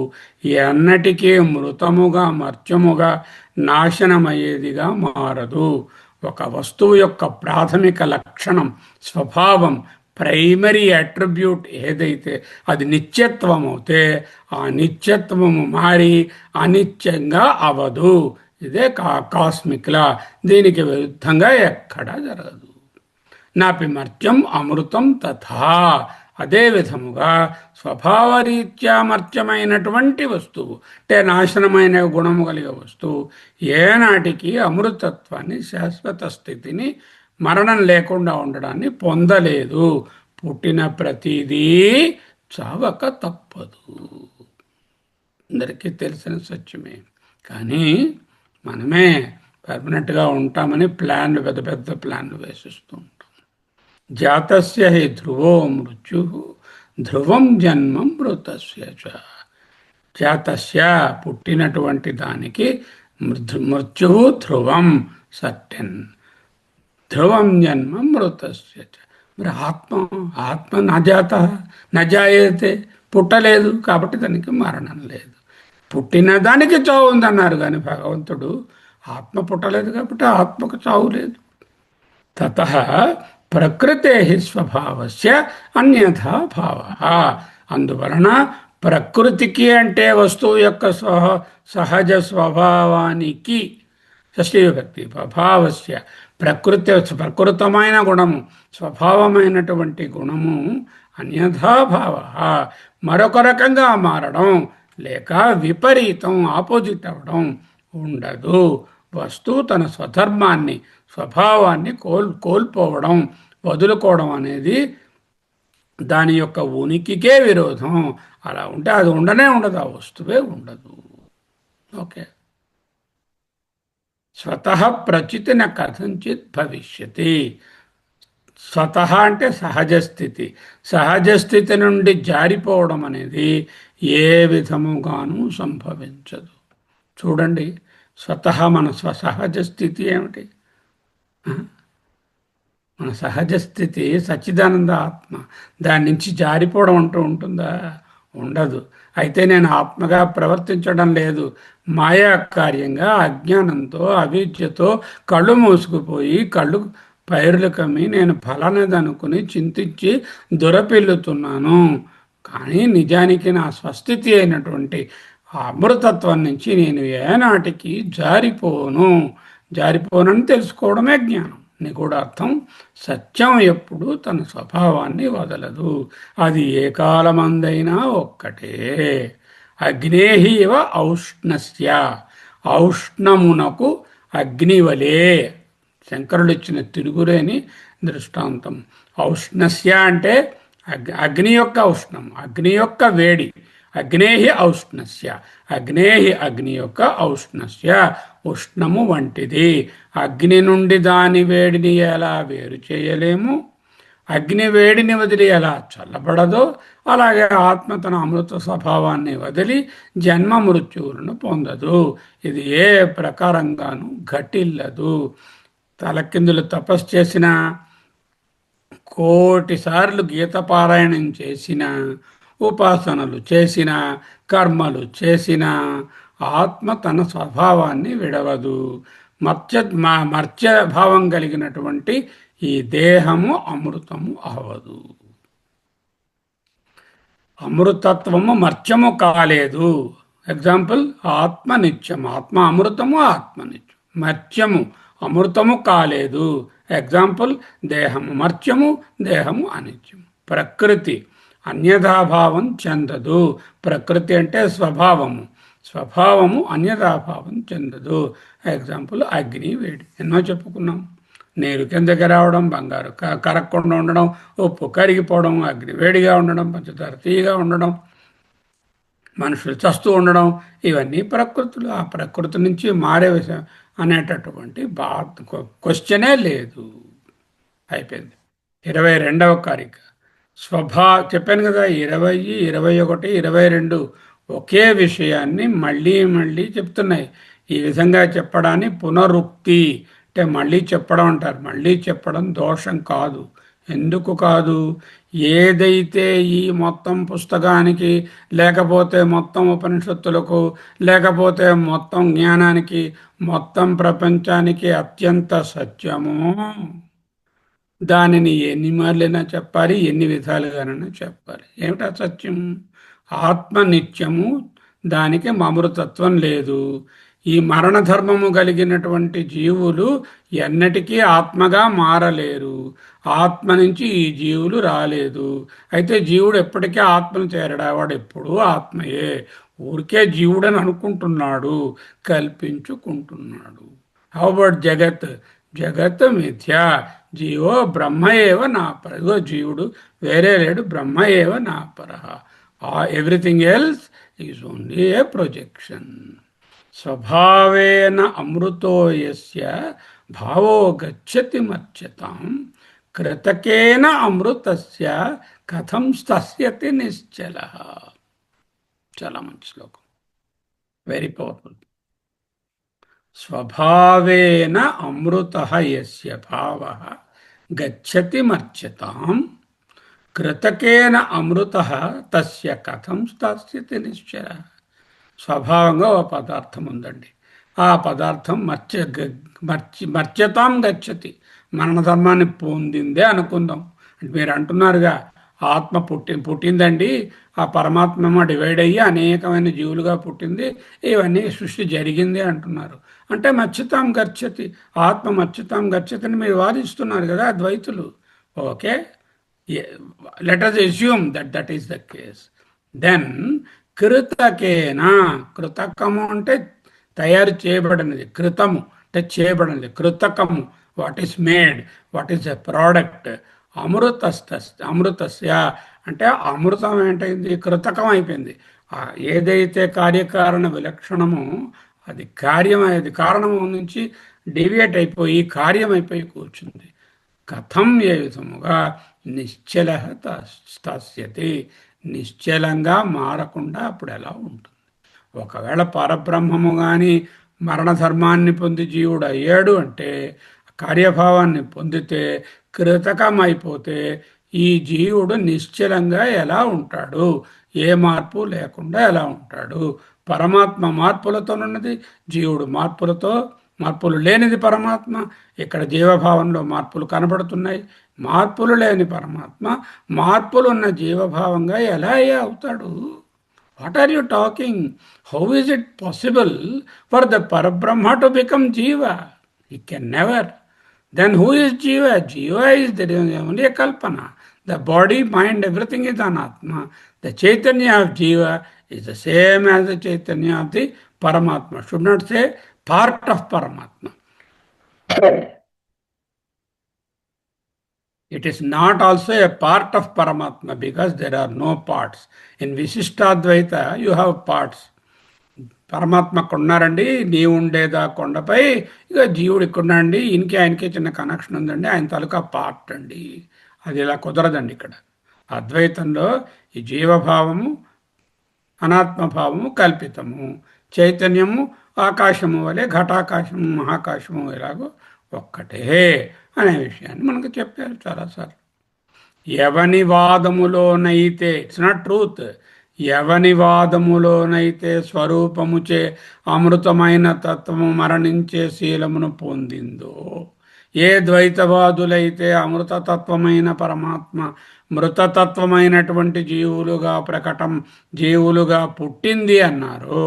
ఎన్నటికీ మృతముగా మర్త్యముగా నాశనమయ్యేదిగా మారదు. ఒక వస్తువు యొక్క ప్రాథమిక లక్షణం, స్వభావం, ప్రైమరీ అట్రిబ్యూట్ ఏదైతే అది నిత్యత్వం అవుతే ఆ నిత్యత్వము మారి అనిత్యంగా అవదు. ఇదే కాస్మిక్లా. దీనికి విరుద్ధంగా ఎక్కడా జరగదు. నాపి మర్త్యం అమృతం తథా. అదే విధముగా స్వభావరీత్యా మర్త్యమైనటువంటి వస్తువు అంటే నాశనమైన గుణము కలిగే వస్తువు ఏనాటికి అమృతత్వాన్ని, శాశ్వత స్థితిని, మరణం లేకుండా ఉండడాన్ని పొందలేదు. పుట్టిన ప్రతిదీ చావక తప్పదు. అందరికీ తెలిసిన సత్యమే. కానీ మనమే పర్మనెంట్గా ఉంటామని పెద్ద పెద్ద ప్లాన్లు వేసిస్తూ ఉంటాం. జాతస్య హి ధ్రువో మృత్యు ధ్రువం జన్మ మృతస్య చ. జాతస్య పుట్టినటువంటి దానికి మృత్యువు ధ్రువం, సర్టెన్. ధ్రువం జన్మ మృతస్య చ. మరి ఆత్మ నజాత నజాయతే, పుట్టలేదు కాబట్టి దానికి మరణం లేదు. పుట్టిన దానికి చావు ఉందన్నారు కానీ భగవంతుడు ఆత్మ పుట్టలేదు కాబట్టి ఆత్మకు చావు లేదు. తతః ప్రకృతే స్వభావస్య అన్యథా భావ. అందువలన ప్రకృతికి అంటే వస్తువు యొక్క సహజ స్వభావానికి, షష్ఠీ విభక్తి, భావస్య ప్రకృతమైన గుణము, స్వభావమైనటువంటి గుణము అన్యథా భావ, మరొక రకంగా మారడం లేక విపరీతం, ఆపోజిట్ అవ్వడం ఉండదు. వస్తువు తన స్వధర్మాన్ని, స్వభావాన్ని కోల్పోవడం, వదులుకోవడం అనేది దాని యొక్క ఉనికికే విరోధం. అలా ఉంటే అది ఉండనే ఉండదు, ఆ వస్తువే ఉండదు. ఓకే. స్వతః ప్రచితిన కథంచిత్ భవిష్యతి. స్వతః అంటే సహజ స్థితి. సహజ స్థితి నుండి జారిపోవడం అనేది ఏ విధముగానూ సంభవించదు. చూడండి, స్వతః మన సహజ స్థితి ఏమిటి? మన సహజ స్థితి సచ్చిదానంద ఆత్మ. దాని నుంచి జారిపోవడం అంటూ ఉంటుందా? ఉండదు. అయితే నేను ఆత్మగా ప్రవర్తించడం లేదు, మాయా కార్యంగా అజ్ఞానంతో, అవిద్యతో కళ్ళు మూసుకుపోయి, కళ్ళు పైరులు కమ్మి నేను ఫలానదనుకుని చింతించి దురపిల్లుతున్నాను. కానీ నిజానికి నా స్వస్థితి అయినటువంటి ఆ అమృతత్వం నుంచి నేను ఏనాటికి జారిపోనని తెలుసుకోవడమే జ్ఞానం. అని కూడా అర్థం. సత్యం ఎప్పుడు తన స్వభావాన్ని వదలదు. అది ఏ కాలమందైనా ఒక్కటే. అగ్నేహి ఇవ ఔష్ణస్య, ఔష్ణమునకు అగ్నివలే. శంకరుడు ఇచ్చిన తిరుగులేని దృష్టాంతం. ఔష్ణస్య అంటే అగ్ని యొక్క ఉష్ణం, అగ్ని యొక్క వేడి. అగ్నేహి ఔష్ణస్య, అగ్నేహి అగ్ని యొక్క ఔష్ణస్య ఉష్ణము వంటిది. అగ్ని నుండి దాని వేడిని ఎలా వేరు చేయలేము, అగ్ని వేడిని వదిలి ఎలా చల్లబడదో, అలాగే ఆత్మ తన అమృత స్వభావాన్ని వదిలి జన్మ మృత్యువులను పొందదు. ఇది ఏ ప్రకారంగానూ ఘటిల్లదు. తలకిందులు తపస్సు చేసిన, కోటిసార్లు గీతపారాయణం చేసిన, ఉపాసనలు చేసిన, కర్మలు చేసిన, ఆత్మ తన స్వభావాన్ని విడవదు. మర్త్యభావం కలిగినటువంటి ఈ దేహము అమృతము అవదు. అమృతత్వము మర్త్యము కాలేదు. ఎగ్జాంపుల్, ఆత్మ నిత్యం, ఆత్మ అమృతము, ఆత్మ నిత్యం. మర్త్యము అమృతము కాలేదు. ఎగ్జాంపుల్, దేహము మర్త్యము, దేహము అనిత్యము. ప్రకృతి అన్యథాభావం చెందదు. ప్రకృతి అంటే స్వభావము, స్వభావము అన్యథాభావం చెందదు. ఎగ్జాంపుల్, అగ్ని వేడి. ఎన్నో చెప్పుకున్నాం. నీరు కిందకి రావడం, బంగారు కరగకుండా ఉండడం, ఉప్పు కరిగిపోవడం, అగ్ని వేడిగా ఉండడం, పంచదార తీయగా ఉండడం, మనుషులు చస్తూ ఉండడం, ఇవన్నీ ప్రకృతులు. ఆ ప్రకృతి నుంచి మారే విషయం అనేటటువంటి క్వశ్చనే లేదు. అయిపోయింది. 22వ కారిక చెప్పాను కదా, 20, 21, 22 ఒకే విషయాన్ని మళ్ళీ మళ్ళీ చెప్తున్నాయి. ఈ విధంగా చెప్పడాన్ని పునరుక్తి అంటే మళ్ళీ చెప్పడం అంటారు. మళ్ళీ చెప్పడం దోషం కాదు. ఎందుకు కాదు? ఏదైతే ఈ మొత్తం పుస్తకానికి, లేకపోతే మొత్తం ఉపనిషత్తులకు, లేకపోతే మొత్తం జ్ఞానానికి, మొత్తం ప్రపంచానికి అత్యంత సత్యమో దానిని ఎన్ని మార్లైనా చెప్పాలి, ఎన్ని విధాలుగానైనా చెప్పాలి. ఏమిటా సత్యం? ఆత్మ నిత్యము, దానికి అమృతత్వం లేదు. ఈ మరణ ధర్మము కలిగినటువంటి జీవులు ఎన్నటికీ ఆత్మగా మారలేరు. ఆత్మ నుంచి ఈ జీవులు రాలేదు. అయితే జీవుడు ఎప్పటికీ ఆత్మను చేరడా? వాడు ఎప్పుడూ ఆత్మయే. ఊరికే జీవుడని అనుకుంటున్నాడు, కల్పించుకుంటున్నాడు. హౌ అబౌట్ జగత్? జగత్ మిథ్య, జీవో బ్రహ్మ ఏవ నాపర. ఇగో జీవుడు వేరే లేడు, బ్రహ్మ ఏవ నాపర. Everything else is only a projection. స్వభావేన అమృతో యస్య భావో గచ్చతి మర్చ్యతాం కృతకేన అమృతస్య కథం స్థస్యతి నిశ్చలః. చాలా మంచి శ్లోకం, వెరీ పవర్ఫుల్. స్వభావేన అమృతః యస్య భావః గచ్చతి మర్చ్యతాం కృతకేన అమృతః తస్య కథం స్థస్యతి నిశ్చలః. స్వభావంగా ఒక పదార్థం ఉందండి. ఆ పదార్థం మర్చ్యతాం గచ్చతి, మరణ ధర్మాన్ని పొందిందే అనుకుందాం. అంటే మీరు అంటున్నారుగా, ఆత్మ పుట్టిందండి, ఆ పరమాత్మ డివైడ్ అయ్యి అనేకమైన జీవులుగా పుట్టింది, ఇవన్నీ సృష్టి జరిగింది అంటున్నారు. అంటే మర్చ్యతాం గచ్చతి, ఆత్మ మర్చ్యతాం గచ్చతిని మీరు వాదిస్తున్నారు కదా ద్వైతులు. Okay, let us assume that is the case. Then కృతకేన, కృతకము అంటే తయారు చేయబడినది, కృతము అంటే చేయబడినది, కృతకము what is made, what is a product. అమృతస్య అంటే అమృతం ఏంటైంది? కృతకం అయిపోయింది. ఏదైతే కార్యకారణ విలక్షణమో అది కారణము నుంచి డేవియేట్ అయిపోయి కార్యమైపోయి కూర్చుంది. కథం ఏ విధముగా నిశ్చల స్థాస్యతి, నిశ్చలంగా మారకుండా అప్పుడు ఎలా ఉంటుంది? ఒకవేళ పరబ్రహ్మము కానీ మరణధర్మాన్ని పొంది జీవుడు అయ్యాడు అంటే, కార్యభావాన్ని పొందితే, కృతకమైపోతే ఈ జీవుడు నిశ్చలంగా ఎలా ఉంటాడు? ఏ మార్పు లేకుండా ఎలా ఉంటాడు? పరమాత్మ మార్పులతోనున్నది, జీవుడు మార్పులు లేనిది పరమాత్మ. ఇక్కడ జీవభావంలో మార్పులు కనబడుతున్నాయి. మార్పులు లేని పరమాత్మ మార్పులున్న జీవభావంగా ఎలా అవుతాడు? What are you talking? How is it possible for the Parabrahma to become jiva? He can never. Then who is Jiva? Jiva is there is only a Kalpana. The body, mind, everything is Anatma. The Chaitanya of Jiva is the same as the Chaitanya of the Paramatma. Should not say part of Paramatma. It is not also a part of Paramatma because there are no parts. In Visishtadvaita, you have parts. పరమాత్మకు ఉన్నారండి, నీవు ఉండేదా కొండపై, ఇక జీవుడు ఇక్కడున్నాడండి, ఈయనకి ఆయనకి చిన్న కనెక్షన్ ఉందండి, ఆయన తాలూకా పార్ట్ అండి. అది ఇలా కుదరదండి ఇక్కడ. అద్వైతంలో ఈ జీవభావము అనాత్మభావము కల్పితము, చైతన్యము ఆకాశము వలె ఘటాకాశము మహాకాశము ఎలాగో ఒక్కటే అనే విషయాన్ని మనకు చెప్పారు చాలాసార్లు. ఎవని వాదములోనైతే, ఇట్స్ నాట్ ట్రూత్, ఎవని వాదములోనైతే స్వరూపముచే అమృతమైన తత్వము మరణించే శీలమును పొందిందో, ఏ ద్వైతవాదులైతే అమృతతత్వమైన పరమాత్మ మృతతత్వమైనటువంటి జీవులుగా పుట్టింది అన్నారో,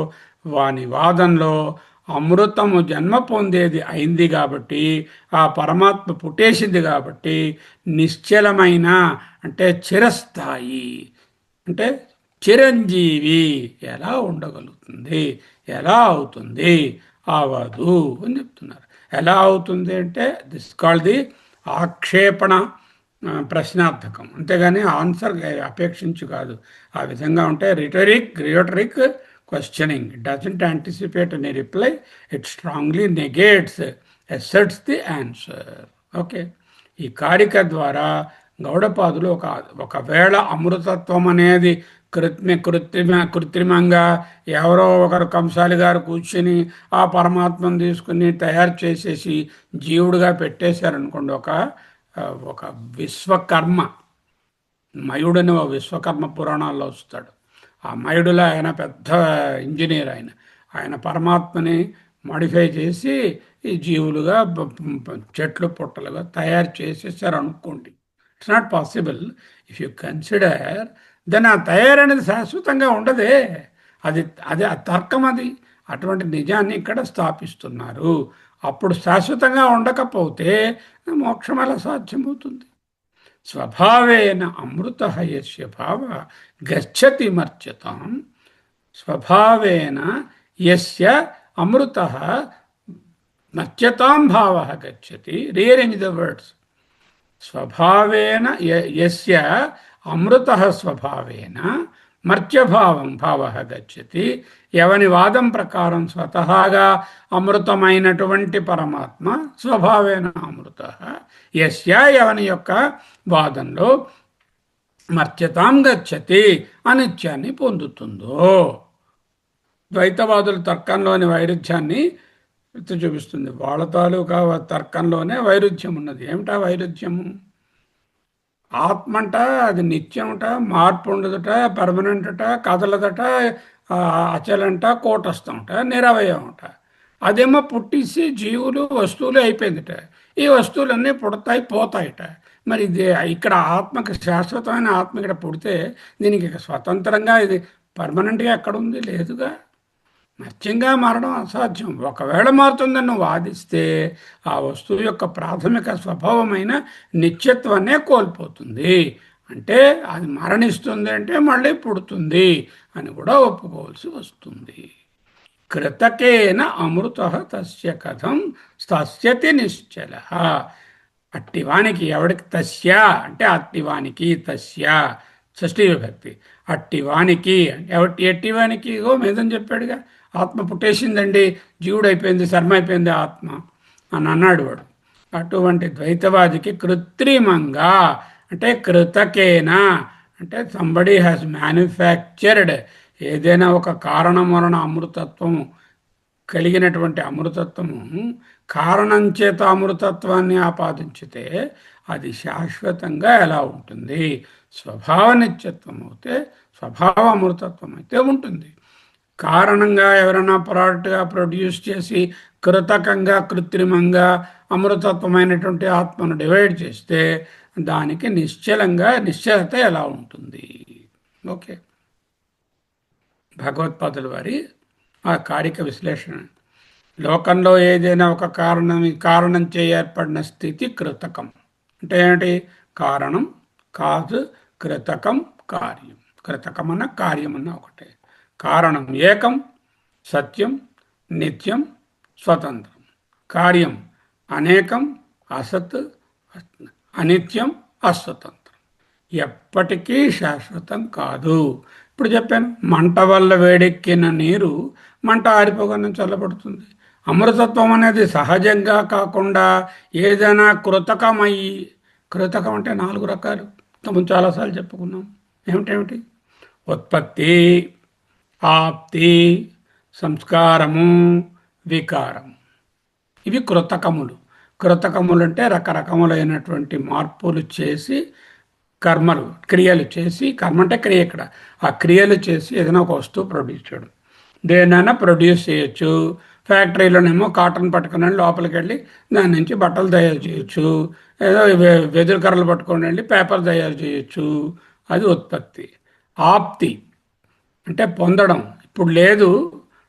వాని వాదంలో అమృతము జన్మ పొందేది అయింది కాబట్టి, ఆ పరమాత్మ పుట్టేసింది కాబట్టి, నిశ్చలమైన అంటే చిరస్థాయి అంటే చిరంజీవి ఎలా ఉండగలుగుతుంది, ఎలా అవుతుంది, అవదు అని చెప్తున్నారు. ఎలా అవుతుంది అంటే దిస్ కాల్డ్ ది ఆక్షేపణ ప్రశ్నార్థకం, అంతేగాని ఆన్సర్ అపేక్షించు కాదు. ఆ విధంగా ఉంటే rhetoric questioning. It doesn't anticipate any reply, it strongly negates, asserts the answer. Okay, ఈ కారిక ద్వారా గౌడపాదులు ఒకవేళ అమృతత్వం అనేది కృత్రిమంగా ఎవరో ఒకరు కంసాలి గారు కూర్చొని ఆ పరమాత్మను తీసుకుని తయారు చేసేసి జీవుడుగా పెట్టేశారనుకోండి. ఒక విశ్వకర్మ, మయుడని ఒక విశ్వకర్మ పురాణాల్లో వస్తాడు. ఆ మయుడులో ఆయన పెద్ద ఇంజనీర్, ఆయన పరమాత్మని మాడిఫై చేసి ఈ జీవులుగా చెట్లు పుట్టలుగా తయారు చేసేసారు అనుకోండి. It's not possible. If you consider, then ఆ తయారనేది శాశ్వతంగా ఉండదే. అది ఆ తర్కం, అది అటువంటి నిజాన్ని ఇక్కడ స్థాపిస్తున్నారు. అప్పుడు శాశ్వతంగా ఉండకపోతే మోక్షం ఎలా సాధ్యమవుతుంది? స్వభావేన అమృత యస్య భావ గచ్చతి మర్చతాం, స్వభావేన యస్య అమృత మర్చతాం భావ గచ్చతి. Rearrange the words. స్వభావేన యస్య అమృత స్వభావేన భావ గచ్చతి. ఎవని వాదం ప్రకారం స్వతహాగా అమృతమైనటువంటి పరమాత్మ స్వభావేన అమృత, యస్య ఎవని యొక్క వాదంలో మర్చతాం గచ్చతి అనిత్యాన్ని పొందుతుందో. ద్వైతవాదుల తర్కంలోని వైరుధ్యాన్ని చూపిస్తుంది. వాళ్ళ తాలూకా తర్కంలోనే వైరుధ్యం ఉన్నది. ఏమిటా వైరుధ్యము? ఆత్మంట అది నిత్యమట, మార్పు ఉండదట, పర్మనెంట్ అట, కదలదట, అచలంట, కూటస్థంట, నిరవయమట. అదేమో పుట్టిసి జీవులు వస్తువులు అయిపోయిందట. ఈ వస్తువులన్నీ పుడతాయి పోతాయట. మరి ఇది ఇక్కడ ఆత్మకి శాశ్వతమైన ఆత్మ ఇక్కడ పుడితే దీనికి స్వతంత్రంగా ఇది పర్మనెంట్గా ఎక్కడుంది? లేదుగా. నత్యంగా మారడం అసాధ్యం. ఒకవేళ మారుతుందని నువ్వు వాదిస్తే ఆ వస్తువు యొక్క ప్రాథమిక స్వభావమైన నిత్యత్వాన్నే కోల్పోతుంది. అంటే అది మరణిస్తుంది అంటే మళ్ళీ పుడుతుంది అని కూడా ఒప్పుకోవాల్సి వస్తుంది. కృతకేన అమృత తస్య కథం తస్యతి నిశ్చల. అట్టివానికి, ఎవడికి? తస్య అంటే అట్టివానికి, తస్య షష్ఠీ విభక్తి. అట్టివానికి, ఎట్టివానికి? మేదని చెప్పాడుగా, ఆత్మ పుట్టేసిందండి, జీవుడు అయిపోయింది, శర్మ అయిపోయింది ఆత్మ అని అన్నాడు వాడు. అటువంటి ద్వైతవాదికి కృత్రిమంగా అంటే కృతకేనా అంటే సంబడి హ్యాస్ మ్యానుఫ్యాక్చర్డ్ ఏదైనా ఒక కారణం వలన అమృతత్వము కలిగినటువంటి అమృతత్వము కారణం చేత అమృతత్వాన్ని ఆపాదించితే అది శాశ్వతంగా ఎలా ఉంటుంది? స్వభావ నిత్యత్వం అయితే, స్వభావ అమృతత్వం అయితే ఉంటుంది. కారణంగా ఎవరైనా ప్రోడక్ట్గా ప్రొడ్యూస్ చేసి కృతకంగా కృత్రిమంగా అమృతత్వమైనటువంటి ఆత్మను డివైడ్ చేస్తే దానికి నిశ్చలత ఎలా ఉంటుంది? ఓకే, భగవత్పాదుల వారి ఆ కారిక విశ్లేషణ లోకంలో ఏదైనా ఒక కారణం చే ఏర్పడిన స్థితి కృతకం. అంటే ఏంటి? కారణం కాదు, కృతకం కార్యం. కృతకం అన్న కార్యం అన్న ఒకటే. కారణం ఏకం, సత్యం, నిత్యం, స్వతంత్రం. కార్యం అనేకం, అసత్, అనిత్యం, అస్వతంత్రం. ఎప్పటికీ శాశ్వతం కాదు. ఇప్పుడు చెప్పాను, మంట వల్ల వేడెక్కిన నీరు మంట ఆరిపోగానే చల్లబడుతుంది. అమృతత్వం అనేది సహజంగా కాకుండా ఏదైనా కృతకమయ్యి, కృతకం అంటే 4 రకాలు మనం చాలాసార్లు చెప్పుకున్నాం. ఏమిటేమిటి? ఉత్పత్తి, ఆప్తి, సంస్కారము, వికారం. ఇవి కృతకములు. కృతకములు అంటే రకరకములైనటువంటి మార్పులు చేసి, కర్మలు క్రియలు చేసి, కర్మ అంటే క్రియ, ఇక్కడ ఆ క్రియలు చేసి ఏదైనా ఒక వస్తువు ప్రొడ్యూస్ చేయడం. దేనైనా ప్రొడ్యూస్ చేయొచ్చు. ఫ్యాక్టరీలోనేమో కాటన్ పట్టుకుని లోపలికి వెళ్ళి దాని నుంచి బట్టలు తయారు చేయొచ్చు. ఏదో వెదురు కర్రలు పట్టుకొని వెళ్ళి పేపర్ తయారు చేయొచ్చు. అది ఉత్పత్తి. ఆప్తి అంటే పొందడం. ఇప్పుడు లేదు,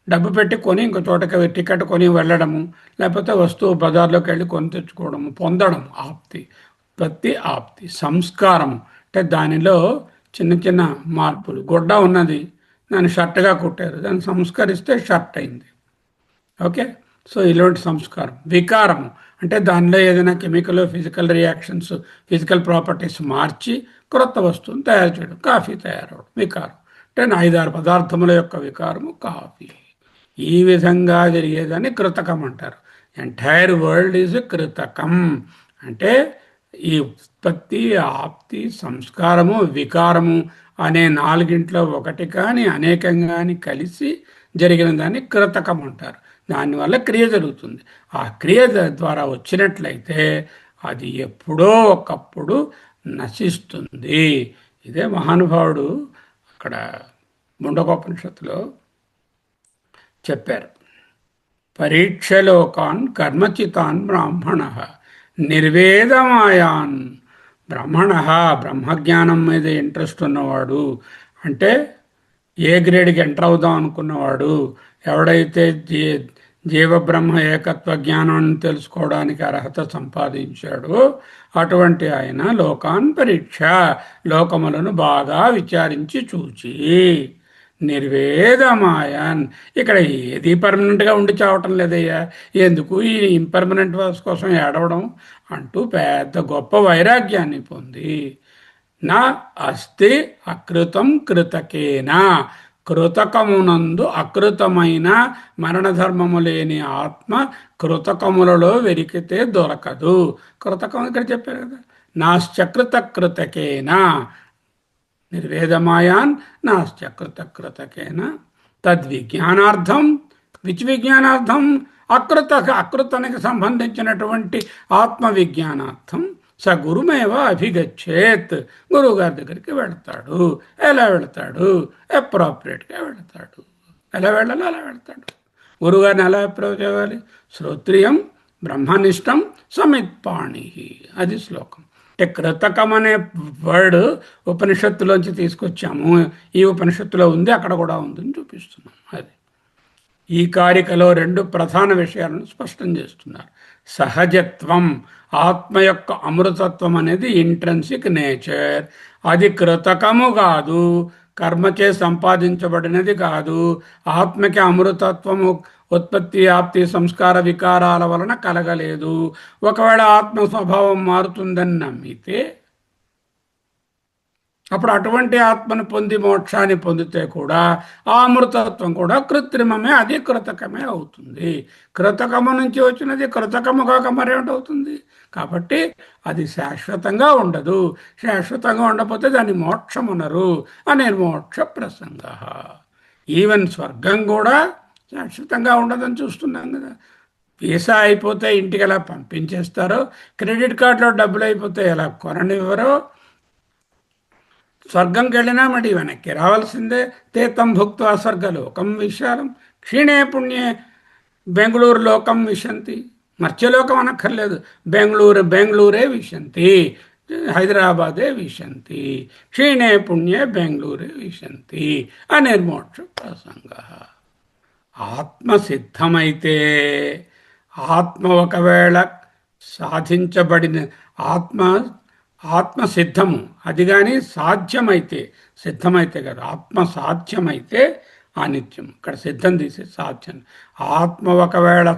డబ్బు పెట్టి కొని ఇంకో చోటకి టికెట్ కొని వెళ్ళడము, లేకపోతే వస్తువు బజార్లోకి వెళ్ళి కొని తెచ్చుకోవడము, పొందడం ఆప్తి. ఉత్పత్తి, ఆప్తి. సంస్కారము అంటే దానిలో చిన్న చిన్న మార్పులు. గుడ్డ ఉన్నది, దాన్ని షర్ట్గా కుట్టారు, దాన్ని సంస్కరిస్తే షర్ట్ అయింది. ఓకే, సో ఇలాంటి సంస్కారం. వికారము అంటే దానిలో ఏదైనా chemical, physical reactions, physical properties మార్చి క్రొత్త వస్తువుని తయారు చేయడం. కాఫీ తయారవడం వికారం. అంటే 5-6 పదార్థముల యొక్క వికారము కాఫీ. ఈ విధంగా జరిగేదాన్ని కృతకం అంటారు. ఎంటైర్ వరల్డ్ ఈజ్ కృతకం. అంటే ఈ ఉత్పత్తి, ఆప్తి, సంస్కారము, వికారము అనే 4గింట్లో ఒకటి కానీ అనేకం కానీ కలిసి జరిగిన దాన్ని కృతకం అంటారు. దానివల్ల క్రియ జరుగుతుంది. ఆ క్రియ ద్వారా వచ్చినట్లయితే అది ఎప్పుడో ఒకప్పుడు నశిస్తుంది. ఇదే మహానుభావుడు అక్కడ ముండకోపనిషత్తులో చెప్పారు. పరీక్షలోకాన్ కర్మచితాన్ బ్రాహ్మణ నిర్వేదమాయాన్. బ్రాహ్మణ బ్రహ్మజ్ఞానం మీద ఇంట్రెస్ట్ ఉన్నవాడు, అంటే ఏ గ్రేడ్కి ఎంటర్ అవుదాం అనుకున్నవాడు, ఎవడైతే జీవబ్రహ్మ ఏకత్వ జ్ఞానాన్ని తెలుసుకోవడానికి అర్హత సంపాదించాడో అటువంటి ఆయన లోకాన్ పరీక్ష, లోకములను బాగా విచారించి చూచి, నిర్వేదమాయాన్. ఇక్కడ ఏది పర్మనెంట్గా ఉండి చావటం లేదయ్యా, ఎందుకు ఈ ఇంపర్మనెంట్ వర్క్స్ కోసం ఏడవడం అంటూ పెద్ద గొప్ప వైరాగ్యాన్ని పొంది, నా అస్తి అకృతం కృతకేనా, కృతకమునందు అకృతమైన మరణధర్మము లేని ఆత్మ కృతకములలో వెరికితే దొరకదు. కృతకం ఇక్కడ చెప్పారు కదా, నాశ్చకృత కృతకేనా నిర్వేదమాయాన్ నాశ్చకృత కృతకేన తద్విజ్ఞానార్థం. విజ్ఞానార్థం అకృతానికి సంబంధించినటువంటి ఆత్మవిజ్ఞానార్థం స గురుమేవ అభిగచ్చేత్. గురువుగారి దగ్గరికి వెళతాడు. ఎలా వెళతాడు? అప్రాప్రియేట్గా వెళతాడు. ఎలా వెళ్ళాలో అలా వెళతాడు. గురువుగారిని ఎలా అప్రోచ్ అవ్వాలి? శ్రోత్రియం బ్రహ్మనిష్టం సమిత్పాణి. అది శ్లోకం. అంటే కృతకం అనే వర్డ్ ఉపనిషత్తులోంచి తీసుకొచ్చాము. ఈ ఉపనిషత్తులో ఉంది, అక్కడ కూడా ఉందని చూపిస్తున్నాం. అది ఈ కారికలో 2 ప్రధాన విషయాలను స్పష్టం చేస్తున్నారు. సహజత్వం, ఆత్మ యొక్క అమృతత్వం అనేది ఇంట్రెన్సిక్ నేచర్. అది కృతకము కాదు, కర్మచే సంపాదించబడినది కాదు. ఆత్మకి అమృతత్వము ఉత్పత్తి, ఆప్తి, సంస్కార, వికారాల వలన కలగలేదు. ఒకవేళ ఆత్మ స్వభావం మారుతుందని నమ్మితే అప్పుడు అటువంటి ఆత్మను పొంది మోక్షాన్ని పొందితే కూడా ఆ అమృతత్వం కూడా కృత్రిమమే, అది కృతకమే అవుతుంది. కృతకము నుంచి వచ్చినది కృతకము కాక మరేమిటవుతుంది? కాబట్టి అది శాశ్వతంగా ఉండదు. శాశ్వతంగా ఉండకపోతే దాన్ని మోక్షం అనరు. అనిర్మోక్ష ప్రసంగ. ఈవెన్ స్వర్గం కూడా శాశ్వతంగా ఉండదని చూస్తున్నాం కదా. వీసా అయిపోతే ఇంటికి ఎలా పంపించేస్తారో, క్రెడిట్ కార్డులో డబ్బులు అయిపోతే ఎలా కొననివ్వరో, స్వర్గంకి వెళ్ళినా మళ్ళీ వెనక్కి రావాల్సిందే. తేతం భుక్త్వా స్వర్గలోకం విశాలం క్షీణే పుణ్యే బెంగళూరు లోకం విశంతి. మర్త్యలోకం అనక్కర్లేదు, బెంగళూరే విశంతి, హైదరాబాదే విశంతి. క్షీణే పుణ్యే బెంగళూరే విశంతి. అనిర్మోక్ష ప్రసంగ. ఆత్మ సిద్ధమైతే, ఆత్మ ఒకవేళ సాధించబడిన ఆత్మ ఆత్మ సిద్ధము అది కానీ సాధ్యమైతే, సిద్ధమైతే కదా ఆత్మ సాధ్యమైతే అనిత్యం. ఇక్కడ సిద్ధం తీసే సాధ్యం. ఆత్మ ఒకవేళ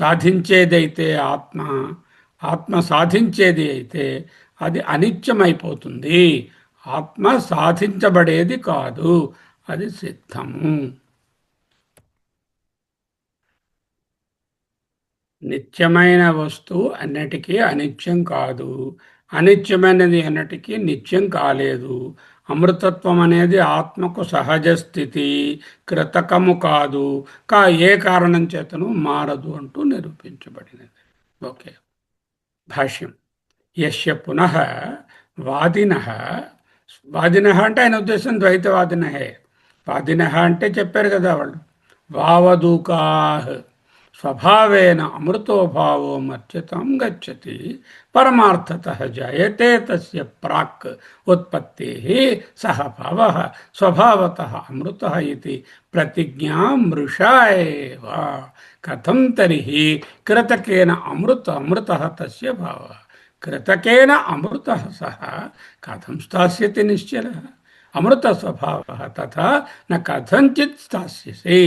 సాధించేదైతే ఆత్మ ఆత్మ సాధించేది అయితే అది అనిత్యమైపోతుంది. ఆత్మ సాధించబడేది కాదు, అది సిద్ధము. నిత్యమైన వస్తువు అన్నిటికీ అనిత్యం కాదు, అనిత్యమైనది అన్నిటికీ నిత్యం కాలేదు. అమృతత్వం అనేది ఆత్మకు సహజ స్థితి, కృతకము కాదు, ఏ కారణం చేతను మారదు అంటూ నిరూపించబడినది. ఓకే. భాష్యం. యస్య పునః వాదినః, వాదినః అంటే ఆయన ఉద్దేశం ద్వైతవాదినహే. వాదినః అంటే చెప్పారు కదా వాళ్ళు, వావదూకాః స్వభావేన అమృతోభావో మర్త్యతాం గచ్చతి పరమార్థతః జాయతే తస్య ప్రాక్ ఉత్పత్తేః సహ భావః స్వభావతః అమృతః ఇతి ప్రతిజ్ఞా మృషా ఏవ. కథం తర్హి కృతకేన అమృతః తస్య భావః. కృతకేన అమృతః సహ కథం స్థాస్యతి నిశ్చలః. అమృత స్వభావః తథా న కథంచిత్ స్థాస్యసి.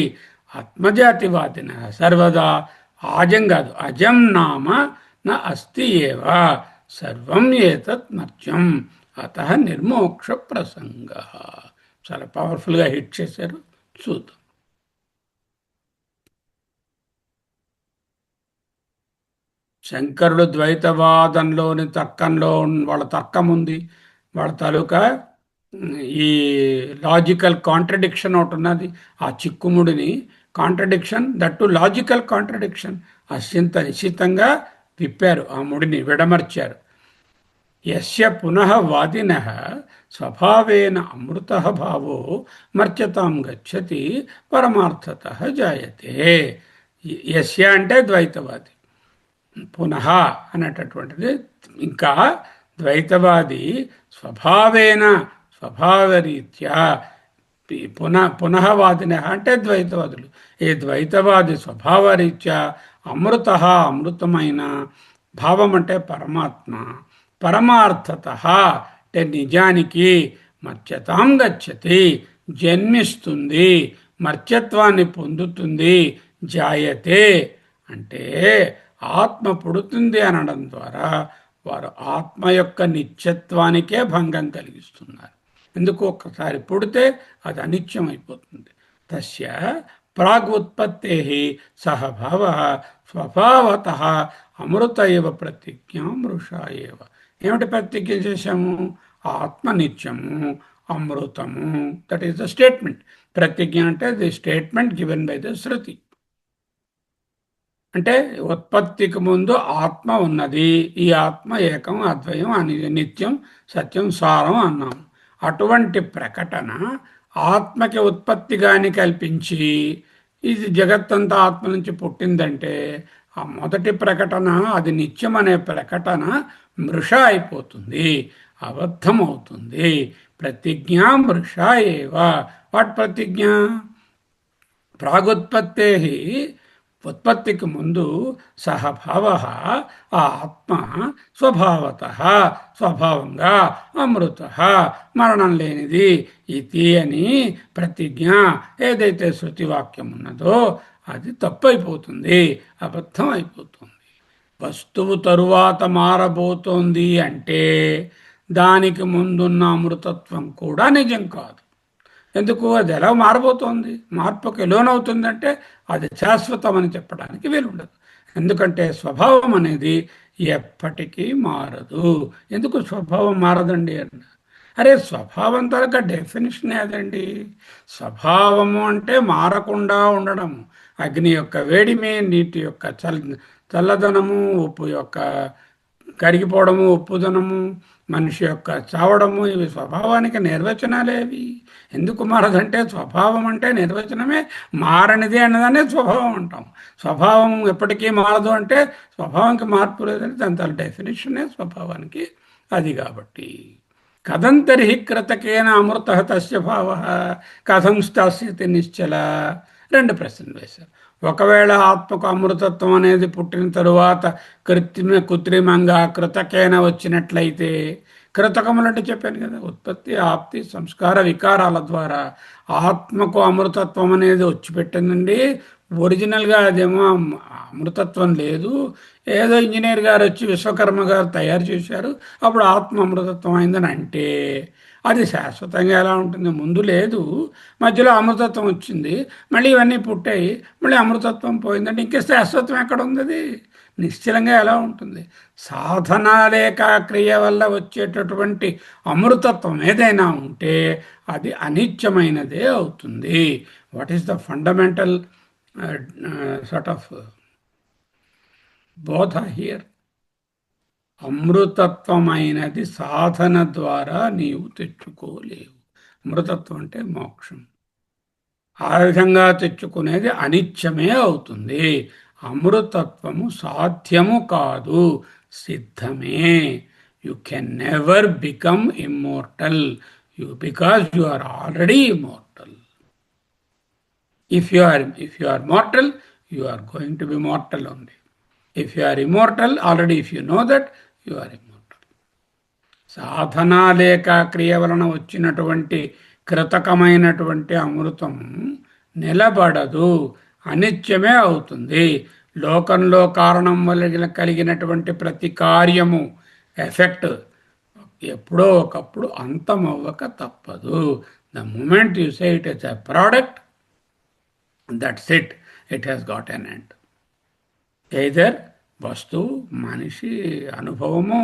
ఆత్మజాతివాదిన సర్వదా ఆజం కాదు, అజం నామ న అస్తి ఏవ సర్వం ఏతత్ మర్త్యం అతః నిర్మోక్ష ప్రసంగ. చాలా పవర్ఫుల్గా హిట్ చేశారు. చూద్దాం. శంకరుడు ద్వైతవాదంలోని తర్కంలో వాళ్ళ తర్కం ఉంది, వాళ్ళ తాలూకా ఈ లాజికల్ కాంట్రడిక్షన్ ఒకటి ఉన్నది. ఆ చిక్కుముడిని కాంట్రడిక్షన్, దట్టు లాజికల్ కాంట్రడిక్షన్ అత్యంత నిశ్చితంగా విప్పారు, ఆ ముడిని విడమర్చారు. యస్య పునః వాదినః స్వభావేన అమృతః భావో మర్త్యతాం గచ్చతి పరమార్థతః జాయతే. యస్య అంటే ద్వైతవాది, పునః అనేటటువంటిది ఇంకా ద్వైతవాది స్వభావేన స్వభావరీత్యా పునఃవాదిన అంటే ద్వైతవాదులు. ఈ ద్వైతవాది స్వభావరీత్యా అమృతమైన భావం అంటే పరమాత్మ, పరమార్థత అంటే నిజానికి మర్త్యతాం గచ్చతి జన్మిస్తుంది, మర్త్యత్వాన్ని పొందుతుంది. జాయతే అంటే ఆత్మ పుడుతుంది అనడం ద్వారా వారు ఆత్మ యొక్క నిత్యత్వానికే భంగం కలిగిస్తున్నారు. ఎందుకు? ఒక్కసారి పుడితే అది అనిత్యం అయిపోతుంది. తస్య ప్రాగుత్పత్తే సహ భావ స్వభావత అమృత ఇవ ప్రతిజ్ఞ మృషా ఏవ. ఏమిటి ప్రతిజ్ఞ చేశాము? ఆత్మ నిత్యము, అమృతము. That is the statement. ప్రతిజ్ఞ అంటే the statement given by the Shruti. అంటే ఉత్పత్తికి ముందు ఆత్మ ఉన్నది, ఈ ఆత్మ ఏకం అద్వయం నిత్యం సత్యం సారం అన్నాము. అటువంటి ప్రకటన ఆత్మకి ఉత్పత్తిగాని కల్పించి ఇది జగత్తంతా ఆత్మ నుంచి పుట్టిందంటే ఆ మొదటి ప్రకటన, అది నిత్యం అనే ప్రకటన మృష అయిపోతుంది, అబద్ధమవుతుంది. ప్రతిజ్ఞ మృష ఏవ. వాట్ ప్రతిజ్ఞ? ప్రాగుత్పత్తే ఉత్పత్తికి ముందు సహభావ ఆ ఆత్మ స్వభావత స్వభావంగా అమృత మరణం లేనిది ఇది అని ప్రతిజ్ఞ ఏదైతే శృతివాక్యం ఉన్నదో అది తప్పైపోతుంది, అబద్ధం అయిపోతుంది. వస్తువు తరువాత మారబోతోంది అంటే దానికి ముందున్న అమృతత్వం కూడా నిజం కాదు. ఎందుకు? అది ఎలా మారబోతోంది, మార్పుకి లోనవుతుందంటే అది శాశ్వతం అని చెప్పడానికి వీలుండదు. ఎందుకంటే స్వభావం అనేది ఎప్పటికీ మారదు. ఎందుకు స్వభావం మారదండి అన్న? అరే స్వభావం తరగ డెఫినేషన్ ఏదండి? స్వభావము అంటే మారకుండా ఉండడం. అగ్ని యొక్క వేడిమి, నీటి యొక్క చల్లదనము, ఉప్పు యొక్క కరిగిపోవడము, ఉప్పుదనము, మనిషి యొక్క చావడము, ఇవి స్వభావానికి నిర్వచనాలేవి. ఎందుకు మారదంటే స్వభావం అంటే నిర్వచనమే మారనిది అన్నదాన్ని స్వభావం అంటాం. స్వభావం ఎప్పటికీ మారదు అంటే స్వభావానికి మార్పు లేదని దాని డెఫినేషనే స్వభావానికి అది. కాబట్టి కథం తర్హి కృతకేన అమృత తస్య భావ కథం స్థాస్యతి నిశ్చల. రెండు ప్రశ్నలు వేశారు. ఒకవేళ ఆత్మకు అమృతత్వం అనేది పుట్టిన తరువాత కృత్రిమంగా కృతకేన వచ్చినట్లయితే, కృతకములంటే చెప్పాను కదా, ఉత్పత్తి ఆప్తి సంస్కార వికారాల ద్వారా ఆత్మకు అమృతత్వం అనేది వచ్చిపెట్టిందండి. ఒరిజినల్గా అదేమో అమృతత్వం లేదు, ఏదో ఇంజనీర్ గారు వచ్చి విశ్వకర్మ గారు తయారు చేశారు, అప్పుడు ఆత్మ అమృతత్వం అయిందని అంటే అది శాశ్వతంగా ఎలా ఉంటుంది? ముందు లేదు, మధ్యలో అమృతత్వం వచ్చింది, మళ్ళీ ఇవన్నీ పుట్టాయి, మళ్ళీ అమృతత్వం పోయిందంటే ఇంకే శాశ్వతం ఎక్కడ ఉంది? అది నిశ్చలంగా ఎలా ఉంటుంది? సాధనాలేక క్రియ వల్ల వచ్చేటటువంటి అమృతత్వం ఏదైనా ఉంటే అది అనిత్యమైనదే అవుతుంది. What is the fundamental sort of బోధ హియర్? అమృతత్వమైనది సాధన ద్వారా నీవు తెచ్చుకోలేవు. అమృతత్వం అంటే మోక్షం. ఆ విధంగా తెచ్చుకునేది అనిత్యమే అవుతుంది. అమృతత్వము సాధ్యము కాదు, సిద్ధమే. You can never become immortal because you are already immortal. If you are mortal, you are going to be mortal only. If you are immortal, already if you know that, you are immortal. సాధనా లేక క్రియ వలన వచ్చినటువంటి కృతకమైనటువంటి అమృతం నిలబడదు, అనిత్యమే అవుతుంది. లోకంలో కారణం వల్ల కలిగినటువంటి ప్రతి కార్యము ఎఫెక్ట్ ఎప్పుడో ఒకప్పుడు అంతమవ్వక తప్పదు. The moment you say it is a product, that's it, it has got an end. Either వస్తువు, మనిషి, అనుభవము,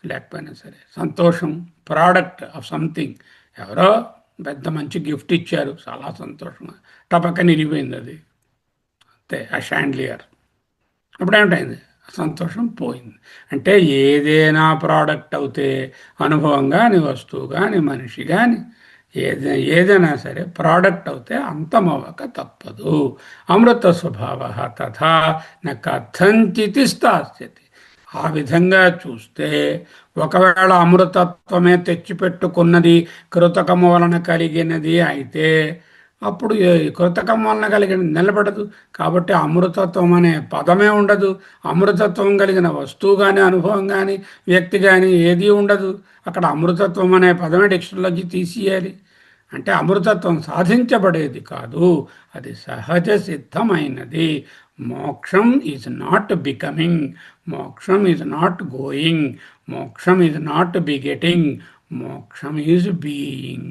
లేకపోయినా సరే సంతోషం, ప్రోడక్ట్ ఆఫ్ సంథింగ్. ఎవరో పెద్ద మంచి గిఫ్ట్ ఇచ్చారు, చాలా సంతోషంగా టపక్కని ఇరిగిపోయింది అది, అంతే, ఆ షాండ్లియర్. అప్పుడు ఏమిటైంది? సంతోషం పోయింది. అంటే ఏదైనా ప్రోడక్ట్ అవుతే, అనుభవం కానీ, వస్తువు కానీ, మనిషి కానీ, ఏదైనా సరే ప్రోడక్ట్ అవుతే అంతమవ్వక తప్పదు. అమృత స్వభావ తథా న కథంచిత్ స్థాస్యతి. ఆ విధంగా చూస్తే ఒకవేళ అమృతత్వమే తెచ్చిపెట్టుకున్నది కృతకము వలన కలిగినది అయితే అప్పుడు కృతకం వలన కలిగిన నిలబడదు. కాబట్టి అమృతత్వం అనే పదమే ఉండదు. అమృతత్వం కలిగిన వస్తువు కానీ, అనుభవం కానీ, వ్యక్తి కానీ ఏదీ ఉండదు. అక్కడ అమృతత్వం అనే పదమే డిక్షనరీలోకి తీసేయాలి. అంటే అమృతత్వం సాధించబడేది కాదు, అది సహజ సిద్ధమైనది. మోక్షం ఈజ్ నాట్ బికమింగ్, మోక్షం ఈజ్ నాట్ గోయింగ్, మోక్షం ఈజ్ నాట్ బిగెటింగ్, మోక్షం ఈజ్ బీయింగ్.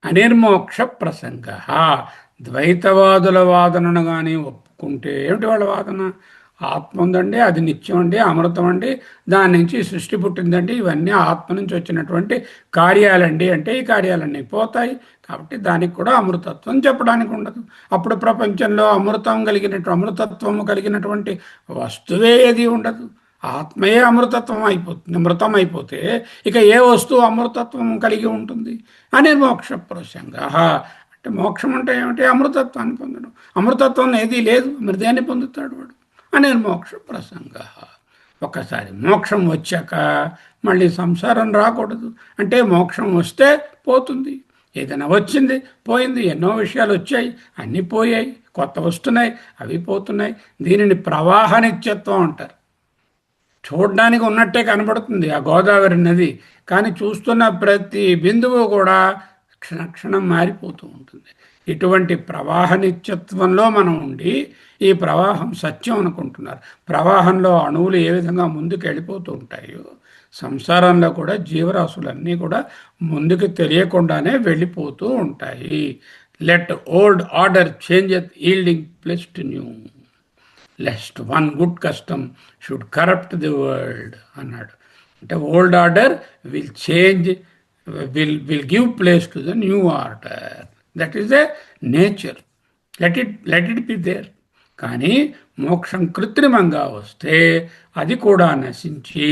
అనిర్మోక్ష ప్రసంగ. ద్వైతవాదుల వాదనను కానీ ఒప్పుకుంటే ఏమిటి వాళ్ళ వాదన? ఆత్మ ఉందండి, అది నిత్యం అండి, అమృతం అండి, దాని నుంచి సృష్టి పుట్టిందండి, ఇవన్నీ ఆత్మ నుంచి వచ్చినటువంటి కార్యాలండి, అంటే ఈ కార్యాలన్నీ పోతాయి, కాబట్టి దానికి కూడా అమృతత్వం చెప్పడానికి ఉండదు. అప్పుడు ప్రపంచంలో అమృతత్వము కలిగినటువంటి వస్తువే ఏది ఉండదు. ఆత్మయే అమృతత్వం అయిపోతుంది. మృతం అయిపోతే ఇక ఏ వస్తువు అమృతత్వం కలిగి ఉంటుంది? అనే మోక్ష ప్రసంగ. అంటే మోక్షం అంటే ఏమిటి? అమృతత్వాన్ని పొందడం. అమృతత్వం ఏదీ లేదు, మరి దేన్ని పొందుతాడు వాడు? అనే మోక్ష ప్రసంగ. ఒకసారి మోక్షం వచ్చాక మళ్ళీ సంసారం రాకూడదు. అంటే మోక్షం వస్తే పోతుంది, ఏదైనా వచ్చింది పోయింది, ఎన్నో విషయాలు వచ్చాయి, అన్నీ పోయాయి, కొత్త వస్తున్నాయి, అవి పోతున్నాయి. దీనిని ప్రవాహ నిత్యత్వం అంటారు. చూడడానికి ఉన్నట్టే కనబడుతుంది ఆ గోదావరి నది, కానీ చూస్తున్న ప్రతి బిందువు కూడా క్షణక్షణం మారిపోతూ ఉంటుంది. ఇటువంటి ప్రవాహ నిత్యత్వంలో మనం ఉండి ఈ ప్రవాహం సత్యం అనుకుంటున్నారు. ప్రవాహంలో అణువులు ఏ విధంగా ముందుకు వెళ్ళిపోతూ ఉంటాయో సంసారంలో కూడా జీవరాశులన్నీ కూడా ముందుకు తెలియకుండానే వెళ్ళిపోతూ ఉంటాయి. Let old order change yielding place to new, lest one good custom should corrupt the world అన్నాడు. అంటే old order will change, will give place to the new order. That is the nature. Let it be there. కానీ మోక్షం కృత్రిమంగా వస్తే అది కూడా నశించి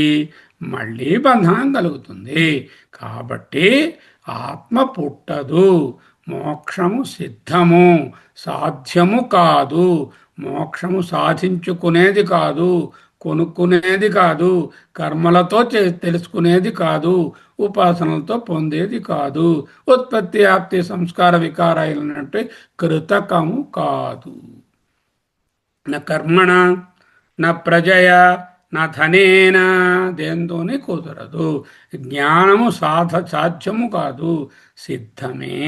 మళ్ళీ బంధనం కలుగుతుంది. కాబట్టి ఆత్మ పుట్టదు, మోక్షము సిద్ధము, సాధ్యము కాదు, మోక్షము సాధించుకునేది కాదు, కొనుక్కునేది కాదు, కర్మలతో తెలుసుకునేది కాదు, ఉపాసనలతో పొందేది కాదు. ఉత్పత్తి ఆప్తి సంస్కార వికారాలన్నట్టు కృతకము కాదు. నా కర్మణ, నా ప్రజయ, నా ధనేన, దేంతోనే కుదరదు. జ్ఞానము సాధ్యము కాదు, సిద్ధమే.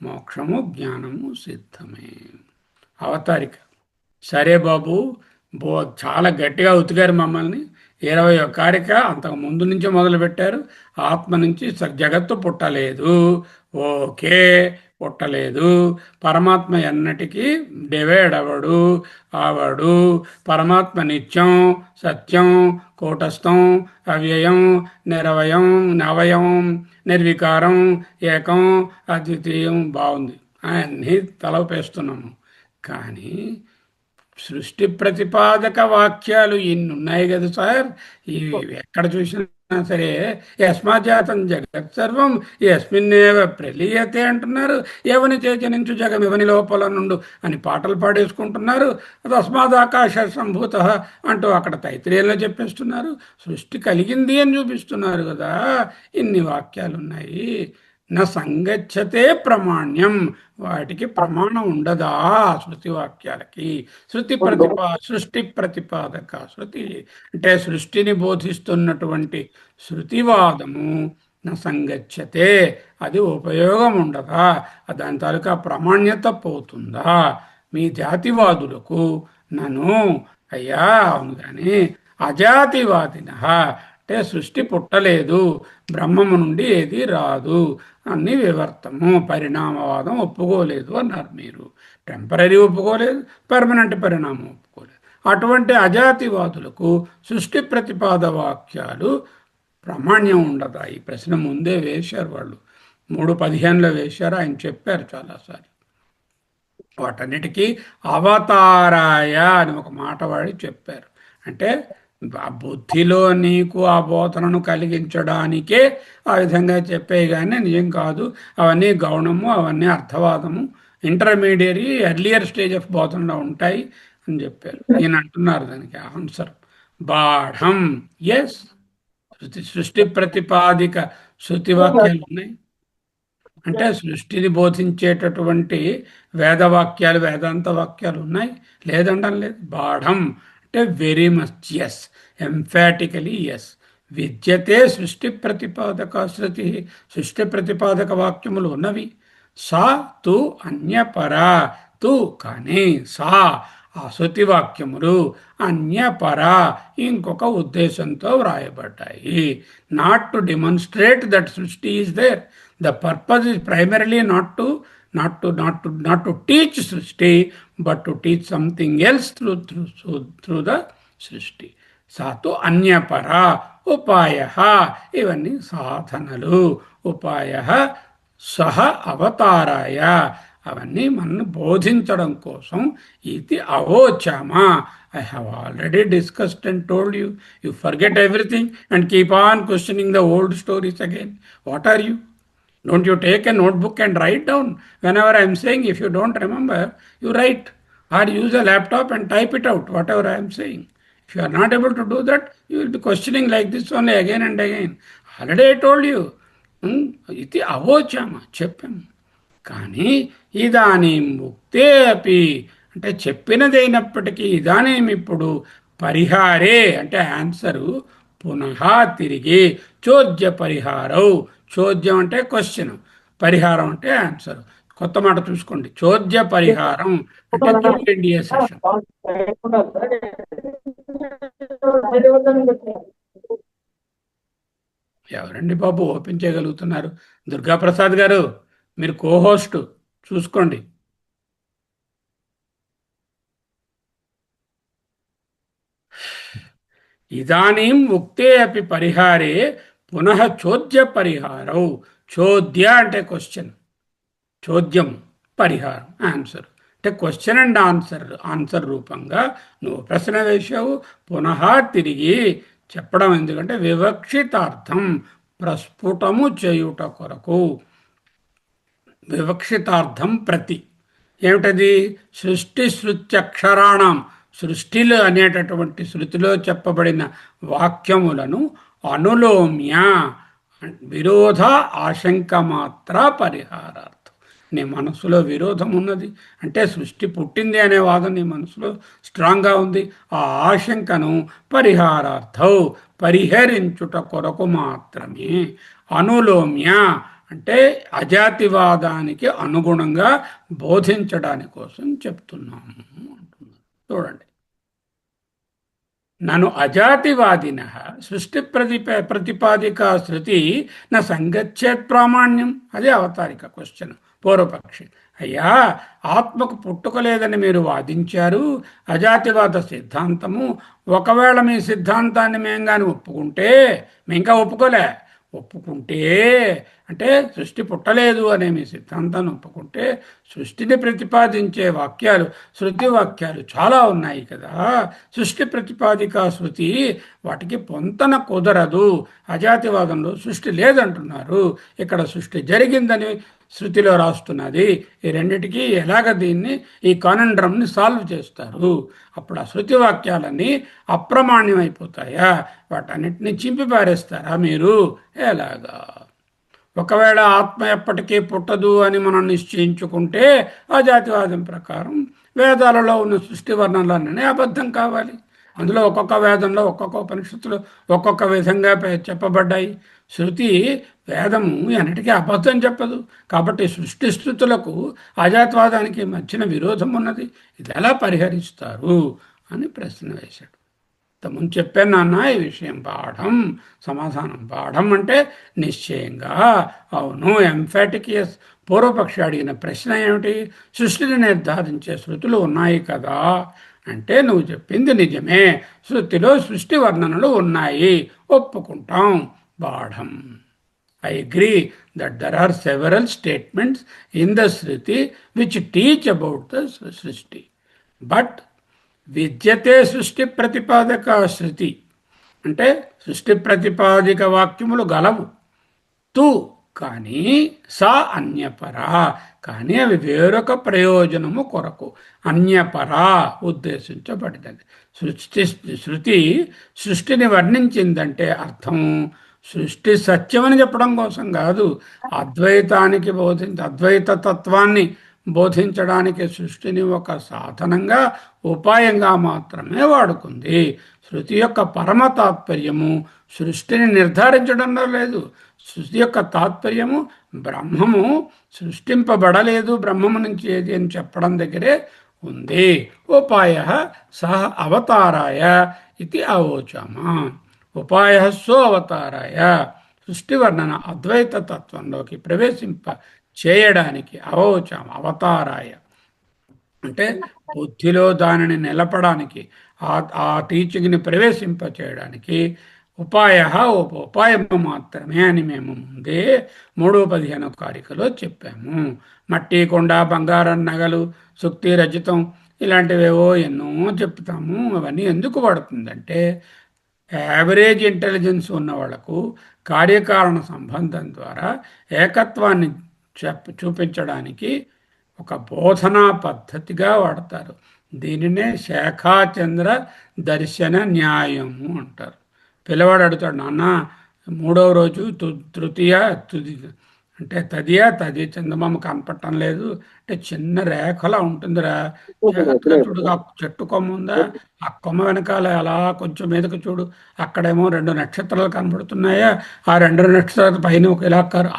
మోక్షము జ్ఞానము సిద్ధమే. అవతారిక. సరే బాబు, చాలా గట్టిగా ఉతికారు మమ్మల్ని. 20వ కారిక అంతకు ముందు నుంచి మొదలుపెట్టారు. ఆత్మ నుంచి జగత్తు పుట్టలేదు. ఓకే, పుట్టలేదు. పరమాత్మ ఎన్నటికీ డివైడ్ అవడు, అవడు. పరమాత్మ నిత్యం, సత్యం, కూటస్థం, అవ్యయం, నిరవయం, నవయం, నిర్వికారం, ఏకం, అద్వితీయం. బాగుంది, అన్నీ తలపేస్తున్నాము. కానీ సృష్టి ప్రతిపాదక వాక్యాలు ఇన్ని ఉన్నాయి కదా సార్. ఇవి ఎక్కడ చూసినా సరే యస్మాజాతం జగత్ సర్వం యస్మిన్నేవ ప్రలీయతే అంటున్నారు. ఎవని చేచనించు జగం ఎవని లోపల నుండు అని పాటలు పాడేసుకుంటున్నారు. తస్మాదాకాశ సంభూత అంటూ అక్కడ తైత్రీయంలో చెప్పేస్తున్నారు. సృష్టి కలిగింది అని చూపిస్తున్నారు కదా. ఇన్ని వాక్యాలు ఉన్నాయి. నా సంగచ్చతే ప్రమాణ్యం, వాటికి ప్రమాణం ఉండదా శృతి వాక్యాలకి? సృష్టి ప్రతిపాదక శృతి అంటే సృష్టిని బోధిస్తున్నటువంటి శృతివాదము నా సంగచ్చతే, అది ఉపయోగం ఉండదా? దాని తాలూకా ప్రామాణ్యత పోతుందా? మీ జాతివాదులకు నన్ను అయ్యా అవును కానీ అజాతివాదిన అంటే సృష్టి పుట్టలేదు, బ్రహ్మము నుండి ఏది రాదు, అన్ని వివర్తము, పరిణామవాదం ఒప్పుకోలేదు అన్నారు మీరు. టెంపరీ ఒప్పుకోలేదు, పర్మనెంట్ పరిణామం ఒప్పుకోలేదు. అటువంటి అజాతివాదులకు సృష్టి ప్రతిపాద వాక్యాలు ప్రామాణ్యం ఉండదా? ఈ ప్రశ్న ముందే వేశారు వాళ్ళు. 3:15లో వేశారు, ఆయన చెప్పారు చాలాసార్లు. వాటన్నిటికీ అవతారాయ అని ఒక మాట వాడి చెప్పారు. అంటే ఆ బుద్ధిలో నీకు ఆ బోధనను కలిగించడానికే ఆ విధంగా చెప్పేవి, కానీ నిజం కాదు. అవన్నీ గౌణము, అవన్నీ అర్థవాదము, ఇంటర్మీడియరీ ఎర్లియర్ స్టేజ్ ఆఫ్ బోధనలో ఉంటాయి అని చెప్పారు. ఈయన అంటున్నారు దానికి ఆన్సర్ బాఢం. ఎస్, సృష్టి ప్రతిపాదిక శృతి వాక్యాలు ఉన్నాయి. అంటే సృష్టిని బోధించేటటువంటి వేదవాక్యాలు, వేదాంత వాక్యాలు ఉన్నాయి, లేదండం లేదు. బాఢం అంటే వెరీ మచ్ ఎస్, ఎంఫాటికలీ ఎస్. విద్యతే సృష్టి ప్రతిపాదక శృతి, సృష్టి ప్రతిపాదక వాక్యములు ఉన్నవి. సా తు అన్యపరా, తు కానీ సా ఆ శృతి వాక్యములు అన్యపరా ఇంకొక ఉద్దేశంతో వ్రాయబడ్డాయి. Not to demonstrate that srishti is there. The purpose is primarily not to teach Srishti, but to teach something else through the Srishti. Sato anyapara upayaha, ఇవన్నీ సాధనలు. ఉపాయః సహ అవతారాయ, అవన్నీ మనల్ని బోధించడం కోసం. ఇది అవోచామా, I have already discussed and told you. You forget everything and keep on questioning the old stories again. What are you? Don't you take a notebook and write down whenever I am saying? If you don't remember, you write or use a laptop and type it out, whatever I am saying. If you are not able to do that, you will be questioning like this only again and again. Already I told you. ఇది అవోచామా, చెప్పాము. కానీ ఇదానీం ముక్తే అపి అంటే చెప్పినదైనప్పటికీ ఇదానీం ఇప్పుడు పరిహారే అంటే answer పునః తిరిగి చోద్య పరిహారవు. చోద్యం అంటే క్వశ్చన్, పరిహారం అంటే ఆన్సర్. కొత్త మాట చూసుకోండి. చోద్య పరిహారం అంటే Q&A సెషన్. ఎవరండి బాబు ఓపెన్ చేయగలుగుతున్నారు? దుర్గాప్రసాద్ గారు, మీరు కోహోస్ట్, చూసుకోండి. ఇదానీం ఉక్తే అపి పరిహారే పునః చోద్య పరిహారౌ. చోద్య అంటే క్వశ్చన్, చోద్యం పరిహారం ఆన్సర్. అంటే క్వశ్చన్ అండ్ ఆన్సర్ రూపంగా నువ్వు ప్రశ్న వేశావు, పునః తిరిగి చెప్పడం. ఎందుకంటే వివక్షితార్థం, ప్రస్ఫుటము చేయుట కొరకు. వివక్షితార్థం ప్రతి ఏమిటది? సృష్టి శృత్యక్షరాణం, సృష్టిలో అనేటటువంటి శృతిలో చెప్పబడిన వాక్యములను అనులోమ్య విరోధ ఆశంక మాత్ర పరిహారార్థం. నీ మనసులో విరోధం ఉన్నది అంటే సృష్టి పుట్టింది అనే వాదన నీ మనసులో స్ట్రాంగ్గా ఉంది. ఆ ఆశంకను పరిహారార్థం పరిహరించుట కొరకు మాత్రమే అనులోమ్య అంటే అజాతివాదానికి అనుగుణంగా బోధించడాని కోసం చెప్తున్నాము అంటున్నారు. చూడండి, నన్ను అజాతివాదిన సృష్టి ప్రతిపాదిక శృతి నా సంగచ్చేత్ ప్రామాణ్యం. అదే అవతారిక క్వశ్చన్. పూర్వపక్షి, అయ్యా ఆత్మకు పుట్టుకలేదని మీరు వాదించారు, అజాతివాద సిద్ధాంతము. ఒకవేళ మీ సిద్ధాంతాన్ని మేము కానీ ఒప్పుకుంటే, మేము ఇంకా ఒప్పుకుంటే అంటే సృష్టి పుట్టలేదు అనే మీ సిద్ధాంతాన్ని ఒప్పుకుంటే, సృష్టిని ప్రతిపాదించే వాక్యాలు శృతి వాక్యాలు చాలా ఉన్నాయి కదా. సృష్టి ప్రతిపాదిక శృతి వాటికి పొంతన కుదరదు. అజాతివాదంలో సృష్టి లేదంటున్నారు, ఇక్కడ సృష్టి జరిగిందని శృతిలో రాస్తున్నది. ఈ రెండిటికి ఎలాగ దీన్ని ఈ కానండ్రమ్ని సాల్వ్ చేస్తారు? అప్పుడు ఆ శృతి వాక్యాలన్నీ అప్రమాణ్యమైపోతాయా? వాటన్నిటిని చింపిపారేస్తారా మీరు? ఎలాగా? ఒకవేళ ఆత్మ ఎప్పటికీ పుట్టదు అని మనం నిశ్చయించుకుంటే ఆ జాతివాదం ప్రకారం వేదాలలో ఉన్న సృష్టి వర్ణనలన్నీ అబద్ధం కావాలి. అందులో ఒక్కొక్క వేదంలో ఒక్కొక్క ఉపనిషత్తులు ఒక్కొక్క విధంగా చెప్పబడ్డాయి. శృతి వేదము అన్నిటికీ అబద్ధం చెప్పదు. కాబట్టి సృష్టి స్థుతులకు అజాతవాదానికి మధ్యన విరోధం ఉన్నది. ఇది ఎలా పరిహరిస్తారు అని ప్రశ్న వేశాడు. ముందు చెప్పాను నాన్న ఈ విషయం. సమాధానం పాఠం అంటే నిశ్చయంగా అవును, ఎంఫాటిక్ ఎస్. పూర్వపక్షి అడిగిన ప్రశ్న ఏమిటి? సృష్టిని నిర్ధారించే శృతులు ఉన్నాయి కదా అంటే, నువ్వు చెప్పింది నిజమే, శృతిలో సృష్టి వర్ణనలు ఉన్నాయి, ఒప్పుకుంటాం. బాఢం, I agree that there are several statements in the Shruti which teach about the Srishti. But విద్యతే సృష్టి ప్రతిపాదక శృతి అంటే సృష్టి ప్రతిపాదిక వాక్యములు గలవు. కానీ సా అన్యపరా, కానీ అవి వేరొక ప్రయోజనము కొరకు అన్యపరా ఉద్దేశించబడినది. శృతి సృష్టిని వర్ణించిందంటే అర్థం సృష్టి సత్యమని చెప్పడం కోసం కాదు, అద్వైత తత్వాన్ని బోధించడానికి సృష్టిని ఒక సాధనంగా ఉపాయంగా మాత్రమే వాడుకుంది. శృతి యొక్క పరమ తాత్పర్యము సృష్టిని నిర్ధారించడంలో లేదు. సృష్టి యొక్క తాత్పర్యము బ్రహ్మము సృష్టింపబడలేదు, బ్రహ్మము నుంచి ఏది అని చెప్పడం దగ్గరే ఉంది. ఉపాయ సహ అవతారాయ ఇది అవోచామా. ఉపాయ సో అవతారాయ సృష్టి వర్ణన అద్వైత తత్వంలోకి ప్రవేశింప చేయడానికి అవోచాం. అవతారాయ అంటే బుద్ధిలో దానిని నిలపడానికి, ఆ టీచింగ్ని ప్రవేశింప చేయడానికి ఉపాయము మాత్రమే అని మేము ముందే 3:15 కారికలో చెప్పాము. మట్టి, కొండ, బంగారం, నగలు, సుక్తి, రజితం ఇలాంటివేవో ఎన్నో చెప్తాము. అవన్నీ ఎందుకు పడుతుందంటే యావరేజ్ ఇంటెలిజెన్స్ ఉన్న వాళ్లకు కార్యకారణ సంబంధం ద్వారా ఏకత్వాన్ని చూపించడానికి ఒక బోధనా పద్ధతిగా వాడతారు. దీనినే శాఖాచంద్ర దర్శన న్యాయము అంటారు. పిల్లవాడు అడుగుతాడు, నాన్న 3వ రోజు తృతీయ తుది అంటే తది చందమామ కనపడటం లేదు అంటే చిన్న రేఖలా ఉంటుందిరా, జాగ్రత్తగా చూడు. చెట్టు కొమ్మ ఉందా, ఆ కొమ్మ వెనకాల అలా కొంచెం మీదకు చూడు, అక్కడేమో 2 నక్షత్రాలు కనబడుతున్నాయా, ఆ 2 నక్షత్రాల పైన ఒక ఇలాకారు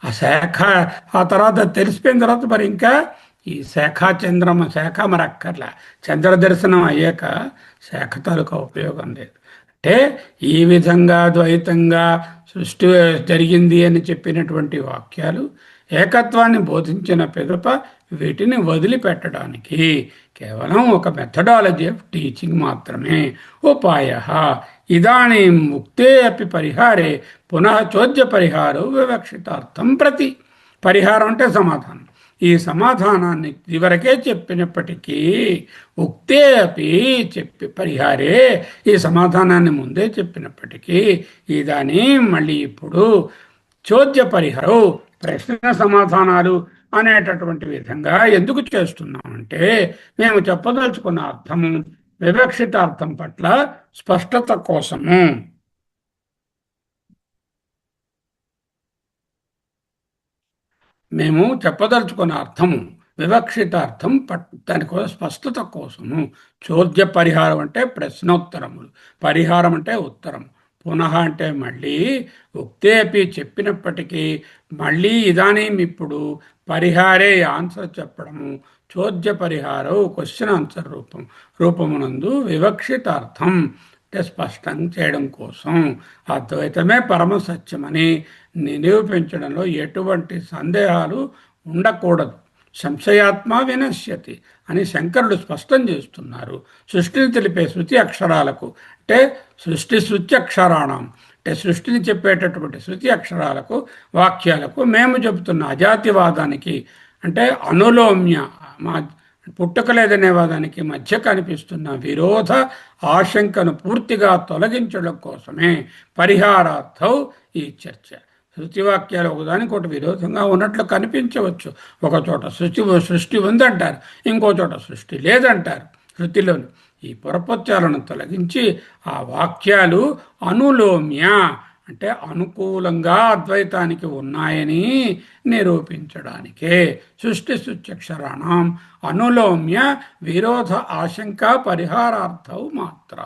ఆ శాఖ. ఆ తర్వాత తెలిసిపోయిన తర్వాత మరి ఇంకా ఈ శాఖ మరి అక్కర్లా. చంద్ర దర్శనం అయ్యాక శాఖ తాలూకా ఉపయోగం లేదు. అంటే ఈ విధంగా ద్వైతంగా సృష్టి జరిగింది అని చెప్పినటువంటి వాక్యాలు ఏకత్వాన్ని బోధించిన పిదప వీటిని వదిలిపెట్టడానికి కేవలం ఒక మెథడాలజీ ఆఫ్ టీచింగ్ మాత్రమే. ఉపాయ ఇదానీ ముక్తే అపి పరిహారే పునః చోద్య పరిహారో వివక్షితార్థం ప్రతి. పరిహారం అంటే సమాధానం. ఈ సమాధానాన్ని ఇదివరకే చెప్పినప్పటికీ ఉక్తే అపి పరిహారే, ఈ సమాధానాన్ని ముందే చెప్పినప్పటికీ ఇదానీ మళ్ళీ ఇప్పుడు చోద్య పరిహారం ప్రశ్న సమాధానాలు అనేటటువంటి విధంగా ఎందుకు చేస్తున్నామంటే మేము చెప్పదలుచుకున్న అర్థము వివక్షిత అర్థం పట్ల స్పష్టత కోసము. మేము చెప్పదలుచుకున్న అర్థము వివక్షిత అర్థం దానికోసం స్పష్టత కోసము. చోద్య పరిహారం అంటే ప్రశ్నోత్తరములు, పరిహారం అంటే ఉత్తరం, పునః అంటే మళ్ళీ, ఉక్తేపి చెప్పినప్పటికీ మళ్ళీ ఇదానీం ఇప్పుడు పరిహారే ఆన్సర్ చెప్పడము. చోద్య పరిహారం క్వశ్చన్ ఆన్సర్ రూపమునందు వివక్షితార్థం అంటే స్పష్టం చేయడం కోసం. అద్వైతమే పరమ సత్యమని నిరూపించడంలో ఎటువంటి సందేహాలు ఉండకూడదు. సంశయాత్మ వినశ్యతి అని శంకరుడు స్పష్టం చేస్తున్నారు. సృష్టిని తెలిపే శృతి అక్షరాలకు అంటే సృష్టి శృతి అక్షరాణం అంటే సృష్టిని చెప్పేటటువంటి శృతి అక్షరాలకు వాక్యాలకు మేము చెబుతున్న అజాతివాదానికి అంటే అనులోమ్య మా పుట్టుకలేదనే వాదానికి మధ్య కనిపిస్తున్న విరోధ ఆశంకను పూర్తిగా తొలగించడం కోసమే పరిహారార్థం ఈ చర్చ. శృతివాక్యాలు ఒకదానికొకటి విరోధంగా ఉన్నట్లు కనిపించవచ్చు. ఒక చోట సృష్టి ఉందంటారు, ఇంకో చోట సృష్టి లేదంటారు. శృతిలోని ఈ పొరపత్యాలను తొలగించి ఆ వాక్యాలు అనులోమ్య అంటే అనుకూలంగా అద్వైతానికి ఉన్నాయని నిరూపించడానికే. సృష్టి శృత్యక్షరాణం అనులోమ్య విరోధ ఆశంక పరిహారార్థం మాత్ర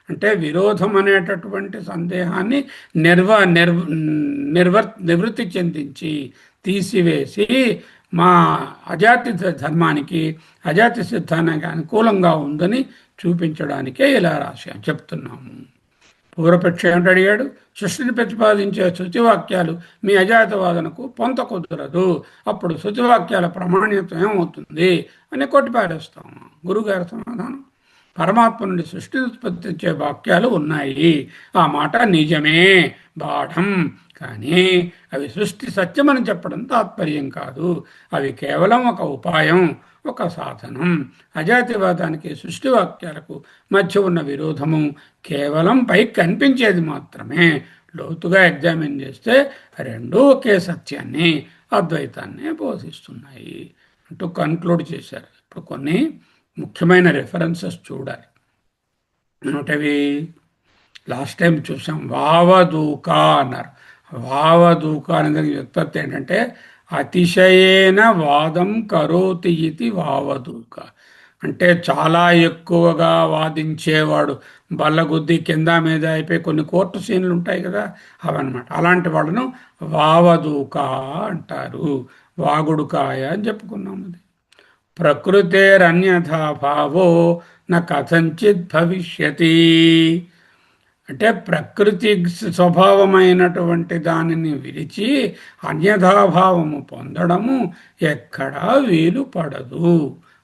అంటే విరోధం అనేటటువంటి సందేహాన్ని నివృత్తి చెందించి తీసివేసి మా అజాతి ధర్మానికి అజాతి సిద్ధానికి అనుకూలంగా ఉందని చూపించడానికే ఇలా చెప్తున్నాము. పూర్వపక్ష ఏమిటి అడిగాడు? సృష్టిని ప్రతిపాదించే శృతివాక్యాలు మీ అజాతవాదనకు పొంత కుదరదు, అప్పుడు శృతివాక్యాల ప్రమాణ్యత ఏమవుతుంది అని కొట్టిపారేస్తాము. గురుగారి సమాధానం, పరమాత్మ నుండి సృష్టిని ఉత్పత్తించే వాక్యాలు ఉన్నాయి, ఆ మాట నిజమే, బాఢం. కానీ అవి సృష్టి సత్యమని చెప్పడం తాత్పర్యం కాదు. అవి కేవలం ఒక ఉపాయం, ఒక సాధనం. అజాతివాదానికి సృష్టి వాక్యాలకు మధ్య ఉన్న విరోధము కేవలం పైకి కనిపించేది మాత్రమే. లోతుగా ఎగ్జామిన్ చేస్తే రెండూ ఒకే సత్యాన్ని, అద్వైతాన్ని బోధిస్తున్నాయి అంటూ కన్క్లూడ్ చేశారు. ఇప్పుడు కొన్ని ముఖ్యమైన రెఫరెన్సెస్ చూడాలి. ఏమిటవి? లాస్ట్ టైం చూసాం, వావదూక అన్నారు. వావదూక అనేది వ్యుత్పత్తి ఏంటంటే అతిశయేన వాదం కరోతి ఇది వావదూక అంటే చాలా ఎక్కువగా వాదించేవాడు, బల్లగుద్ది కింద మీద అయిపోయి కొన్ని కోర్టు సీన్లు ఉంటాయి కదా, అవన్నమాట. అలాంటి వాళ్ళను వావదూక అంటారు. వాగుడుకాయ అని చెప్పుకున్నాం. అది ప్రకృతేరన్యథా భావో న కథంచిత్ భవిష్యతి అంటే ప్రకృతి స్వభావమైనటువంటి దానిని విడిచి అన్యథాభావము పొందడము ఎక్కడా వీలు పడదు.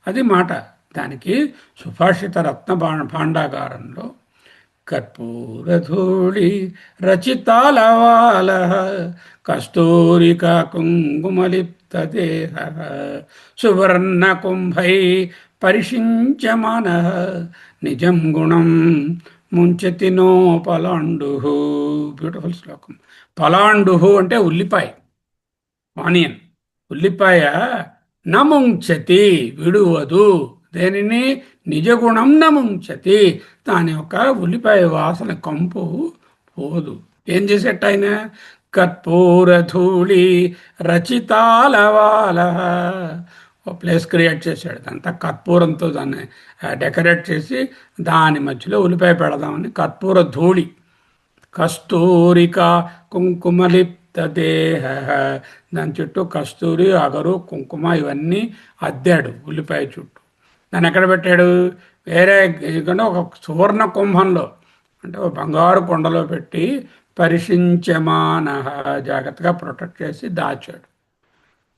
అది మాట. దానికి సుభాషిత రత్న భాండాగారంలో కర్పూరధూళి రచితాలవాల కస్తూరిక కుంకుమలిప్త దేహ సువర్ణ కుంభై పరిషించమాన నిజం గుణం ముంచతి నో పలాండు. బ్యూటిఫుల్ శ్లోకం. పలాండు అంటే ఉల్లిపాయ, ఆనియన్. ఉల్లిపాయ నముంచతి విడువదు, దేనిని? నిజగుణం నముంచతి, దాని యొక్క ఉల్లిపాయ వాసన కంపు పోదు. ఏం చేసేట ఆయన? కర్పూరధూళి రచితాలవాల ఓ ప్లేస్ క్రియేట్ చేశాడు. అంతా కర్పూరంతో దాన్ని డెకరేట్ చేసి దాని మధ్యలో ఉల్లిపాయ పెడదామని కర్పూర ధూళి. కస్తూరిక కుంకుమలిప్త దేహ దాని చుట్టూ కస్తూరి, అగరు, కుంకుమ ఇవన్నీ అద్దాడు ఉల్లిపాయ చుట్టూ. దాన్ని ఎక్కడ పెట్టాడు? వేరే ఒక సువర్ణ కుంభంలో అంటే ఒక బంగారు కొండలో పెట్టి పరిశించమాన జాగ్రత్తగా ప్రొటెక్ట్ చేసి దాచాడు.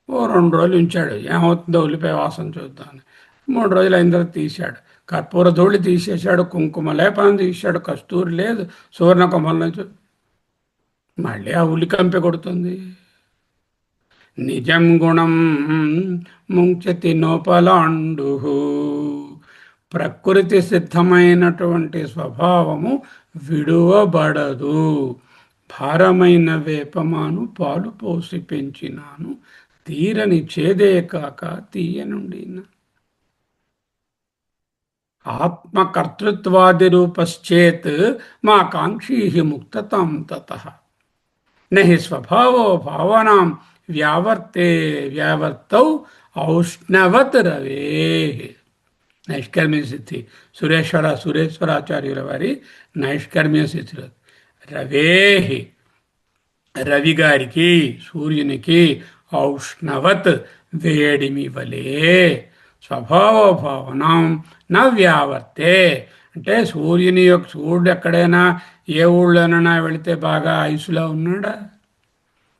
ఓ 2 రోజులు ఉంచాడు, ఏమవుతుందో ఉల్లిపాయ వాసన చూద్దామని. 3 రోజులు అయిన తర్వాత తీశాడు. కర్పూర ధూళి తీసేశాడు, కుంకుమ లేపనం తీశాడు, కస్తూరి లేదు, సువర్ణ కుంభం నుంచి మళ్ళీ ఆ ఉల్లి కంపె కొడుతుంది. నిజం గుణం ముంచతి నోపలాండు ప్రకృతి సిద్ధమైనటువంటి స్వభావము విడువబడదు. భారమైన వేపమాను పాలు పోసి పెంచినాను తీరని చేదే కాక తీయనుండి. ఆత్మకర్తృత్వాది రూపశ్చేత్ మా కాంక్షీ ముక్తతాం తతః నహి స్వభావో భావనాం వ్యావర్తే వ్యావర్తౌ ఔష్ణవత్ రవే. నైష్కర్మ్య సిద్ధి సురేశ్వరాచార్యుల వారి నైష్కర్మ్య సిద్ధిలో రవేహి రవి గారికి సూర్యునికి ఔష్ణవత్ వేడిమి వలే స్వభావ భావనం నవ్యావర్తే. అంటే సూర్యుడు ఎక్కడైనా ఏ ఊళ్ళోనైనా వెళితే బాగా ఐసులో ఉన్నాడా?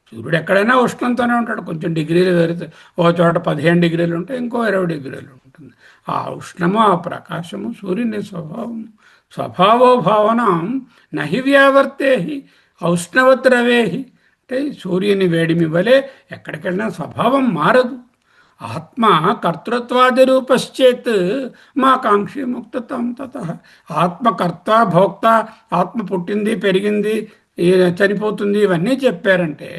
సూర్యుడు ఎక్కడైనా ఉష్ణంతోనే ఉంటాడు. కొంచెం డిగ్రీలు వేరితే ఓ చోట 15 డిగ్రీలు ఉంటే ఇంకో 20 డిగ్రీలు ఉంటుంది. ఆ ఉష్ణము ఆ ప్రకాశము సూర్యుని స్వభావము. స్వభావో భావనం నహి వ్యావర్తేహి ఔష్ణవత్ రవేహి. అంటే సూర్యుని వేడిమి వలె ఎక్కడికెళ్ళినా స్వభావం మారదు. ఆత్మ కర్తృత్వాది రూపశ్చేత్ మా కాంక్షి ముక్తతం తతః. ఆత్మ కర్త భోక్త, ఆత్మ పుట్టింది పెరిగింది చనిపోతుంది ఇవన్నీ చెప్పారంటే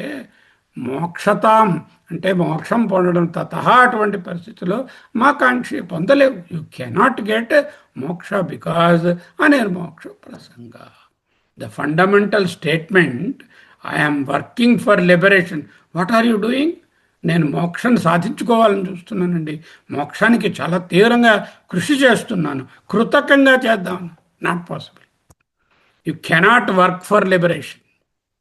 మోక్షతాం అంటే మోక్షం పొందడం తతః. అటువంటి పరిస్థితిలో మా కాంక్షి పొందలేవు. You cannot get moksha because అనిర్మోక్ష ప్రసంగ. The fundamental statement I'm working for liberation. What are you doing? నేను మోక్షాన్ని సాధించుకోవాలని చూస్తున్నానండి. మోక్షానికి చాలా తీవ్రంగా కృషి చేస్తున్నాను. కృతజ్ఞంగా చేద్దాం. Not possible. You cannot work for liberation.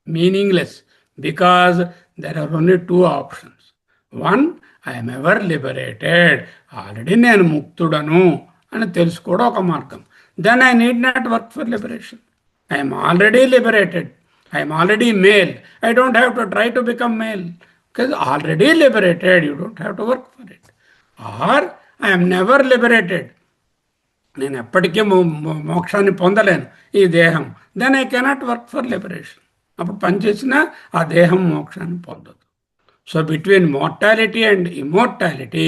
Meaningless. Because there are only two options. One, I am ever liberated. Already నేను ముక్తుడను అని తెలుసుకోవడం ఒక మార్గం. Then I need not work for liberation. I am already liberated. I am already male. I don't have to try to become male. Because already liberated, you don't have to work for it. Or I am never liberated. నేను ఎప్పటికీ మోక్షాన్ని పొందలేను ఈ దేహం. Then I cannot work for liberation. అప్పుడు పనిచేసినా ఆ దేహం మోక్షాన్ని పొందదు. So between mortality and immortality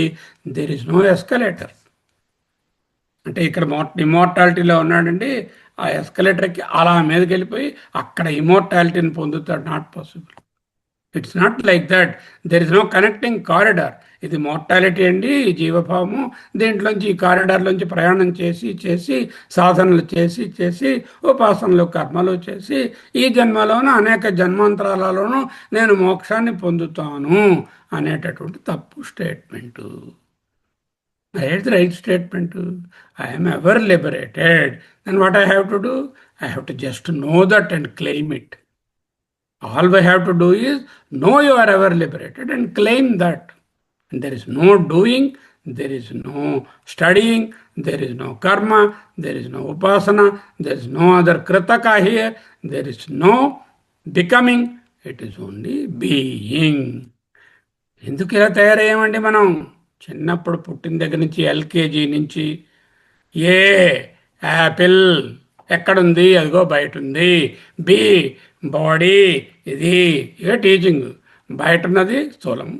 there is no escalator. అంటే ఇక్కడ ఇమ్మోర్టాలిటీలో ఉన్నాడండి, ఆ ఎస్కలేటర్కి అలా మీదకి వెళ్ళిపోయి అక్కడ ఇమ్మోర్టాలిటీని పొందుతాడు. Not possible. It's not like that. There is no connecting corridor. ఇది మోర్టాలిటీ అండి, ఈ జీవభావము. దీంట్లోంచి ఈ కారిడార్లోంచి ప్రయాణం చేసి చేసి సాధనలు చేసి చేసి ఉపాసనలు కర్మలు చేసి ఈ జన్మలోనూ అనేక జన్మాంతరాలలోనూ నేను మోక్షాన్ని పొందుతాను అనేటటువంటి తప్పు statement. Right statement. I'm ever liberated. Then what I have to do? I have to just know that and claim it. All we have to do is know you are ever liberated and claim that. And there is no doing, there is no studying, there is no karma, there is no upasana, there is no other kritaka here, there is no becoming, it is only being. ఎందుకు ఇలా తయారయ్యామండి మనం? చిన్నప్పుడు పుట్టిన దగ్గర నుంచి LKG నుంచి ఏ Apple ఎక్కడుంది? అదిగో బయట ఉంది. బి బాడీ, ఇది ఇక టీచింగ్. బయట ఉన్నది స్థూలం.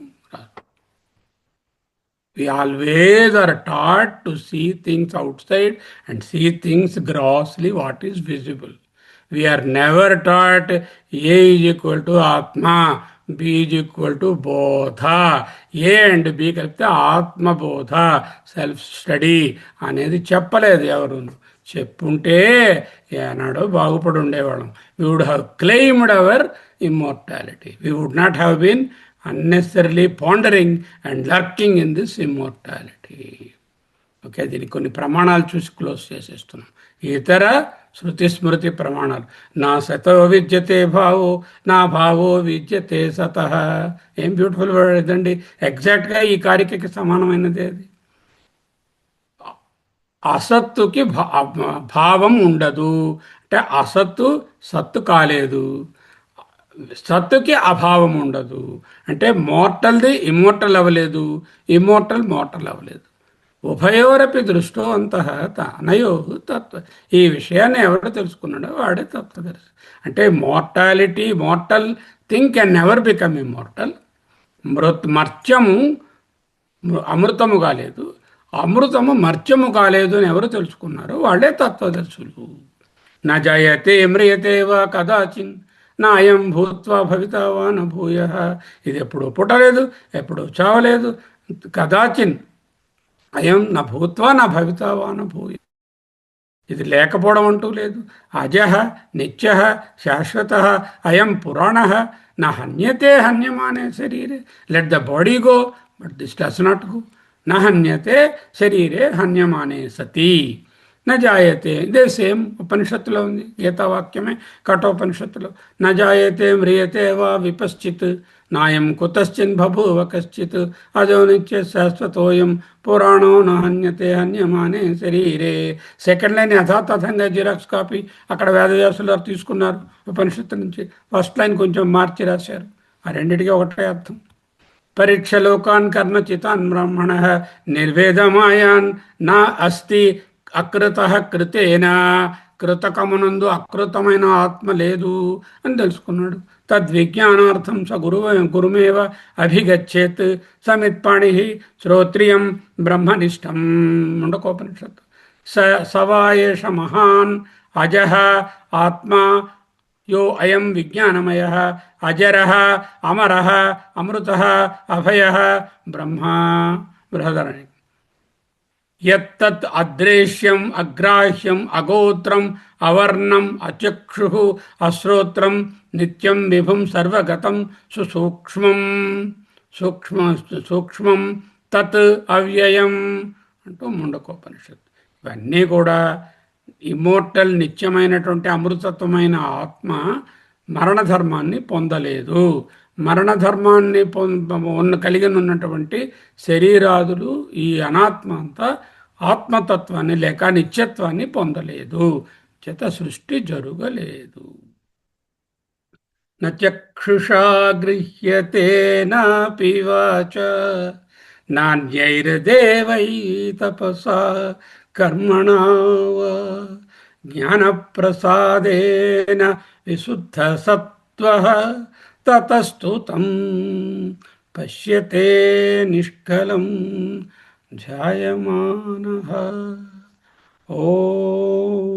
We always are taught to see things outside and see things grossly what is visible. We are never taught A is equal to Atma, B is equal to Bodha. A and B కలిపితే ఆత్మబోధ, self study అనేది చెప్పలేదు ఎవరు. చెప్పుంటే ఏనాడో బాగుపడి ఉండేవాళ్ళం. We would have claimed our immortality. We would not have been unnecessarily pandering and lurking in this immortality. Okay, దీనికి కొన్ని ప్రమాణాలు చూసి క్లోజ్ చేసేస్తున్నాం. ఇతర శృతి స్మృతి ప్రమాణాలు. నా సతో విద్యతే భావో, నా భావో విద్యతే సతః. ఏం బ్యూటిఫుల్ వర్డ్ ఇదండి. ఎగ్జాక్ట్గా ఈ కారికకి సమానమైనది అది. అసత్తుకి భావం ఉండదు. అంటే అసత్తు సత్తు కాలేదు, సత్తుకి అభావం ఉండదు. అంటే మోర్టల్ది ఇమ్మోర్టల్ అవ్వలేదు, ఇమ్మోర్టల్ మోర్టల్ అవ్వలేదు. ఉభయోరపి దృష్టో అంతః తనయో తత్వ. ఈ విషయాన్ని ఎవరు తెలుసుకున్నాడో వాడే తత్వదర్శి. అంటే mortal thing can never become immortal. మర్త్యము అమృతము కాలేదు, అమృతము మర్త్యము కాలేదు అని ఎవరు తెలుసుకున్నారో వాళ్ళే తత్వదర్శులు. నా జాయతే మ్రియతే వా కదాచిన్ నా అయం భూత్వా భవితావా న భూయ. ఇది ఎప్పుడు పుట్టలేదు, ఎప్పుడు చావలేదు. కదాచిన్ అయం నా భూత్వా నా భవితావా న భూయ. ఇది లేకపోవడం అంటూ లేదు. అజః నిత్యః శాశ్వతః అయం పురాణః నా హన్యతే హన్యమానే శరీరే. Let the body go but this does not go. నా హన్యతే శరీరే హన్యమానే సతి న జాయతే. ఇదే సేమ్ ఉపనిషత్తులో ఉంది, గీతావాక్యమే కఠోపనిషత్తులో. న జాయతే మ్రియతే వా విపశ్చిత్ నాయం కుతశ్చిన్ బభూవ కశ్చిత్ అజో నిత్య శాశ్వతోయం పురాణో నహన్యతే హన్యమానే శరీరే. సెకండ్ లైన్ యథాతథంగా జిరాక్స్ కాపీ అక్కడ వేదవ్యాసులు వారు తీసుకున్నారు ఉపనిషత్తు నుంచి. ఫస్ట్ లైన్ కొంచెం మార్చి రాశారు. ఆ రెండిటికి ఒకటే అర్థం. పరీక్ష లోకాన్ కర్మచితాన్ బ్రాహ్మణ నిర్వేదమాయాన్ నా అస్తి అకృత కృతేన. కృతకమునందు అకృతమైన ఆత్మ లేదు అని తెలుసుకున్నాడు. తద్విజ్ఞానార్థం స గురుమేవ అభిగచ్చేత్ సమిత్పాణి శ్రోత్రియం బ్రహ్మనిష్టం. ముండకోపనిషత్తు. సవాయేష మహాన్ అజః ఆత్మా యో అయం విజ్ఞానమయ అజరః అమరః అమృతః అభయః బ్రహ్మ. బృహదరణి. యత్తత్ అద్రేశ్యం అగ్రాహ్యం అగోత్రం అవర్ణం అచక్షు అశ్రోత్రం నిత్యం విభుం సర్వగతం సుసూక్ష్మం సూక్ష్మం తత్ అవ్యయం అంటూ ముండకోపనిషత్తు. ఇవన్నీ కూడా ఇమ్మోర్టల్ నిత్యమైనటువంటి అమృతత్వమైన ఆత్మ మరణధర్మాన్ని పొందలేదు. మరణధర్మాన్ని కలిగి ఉన్నటువంటి శరీరాదులు ఈ అనాత్మ అంతా ఆత్మతత్వాన్ని లేక నిత్యత్వాన్ని పొందలేదు. చేత సృష్టి జరుగలేదు. నచక్షుషా గృహ్యతే నాపి వాచ నాన్యైర్దేవై తపసా కర్మణా వా జ్ఞానప్రసాదేన విశుద్ధ సత్వః తతస్తు తం పశ్యతే నిష్కలం ధ్యాయమానః. ఓం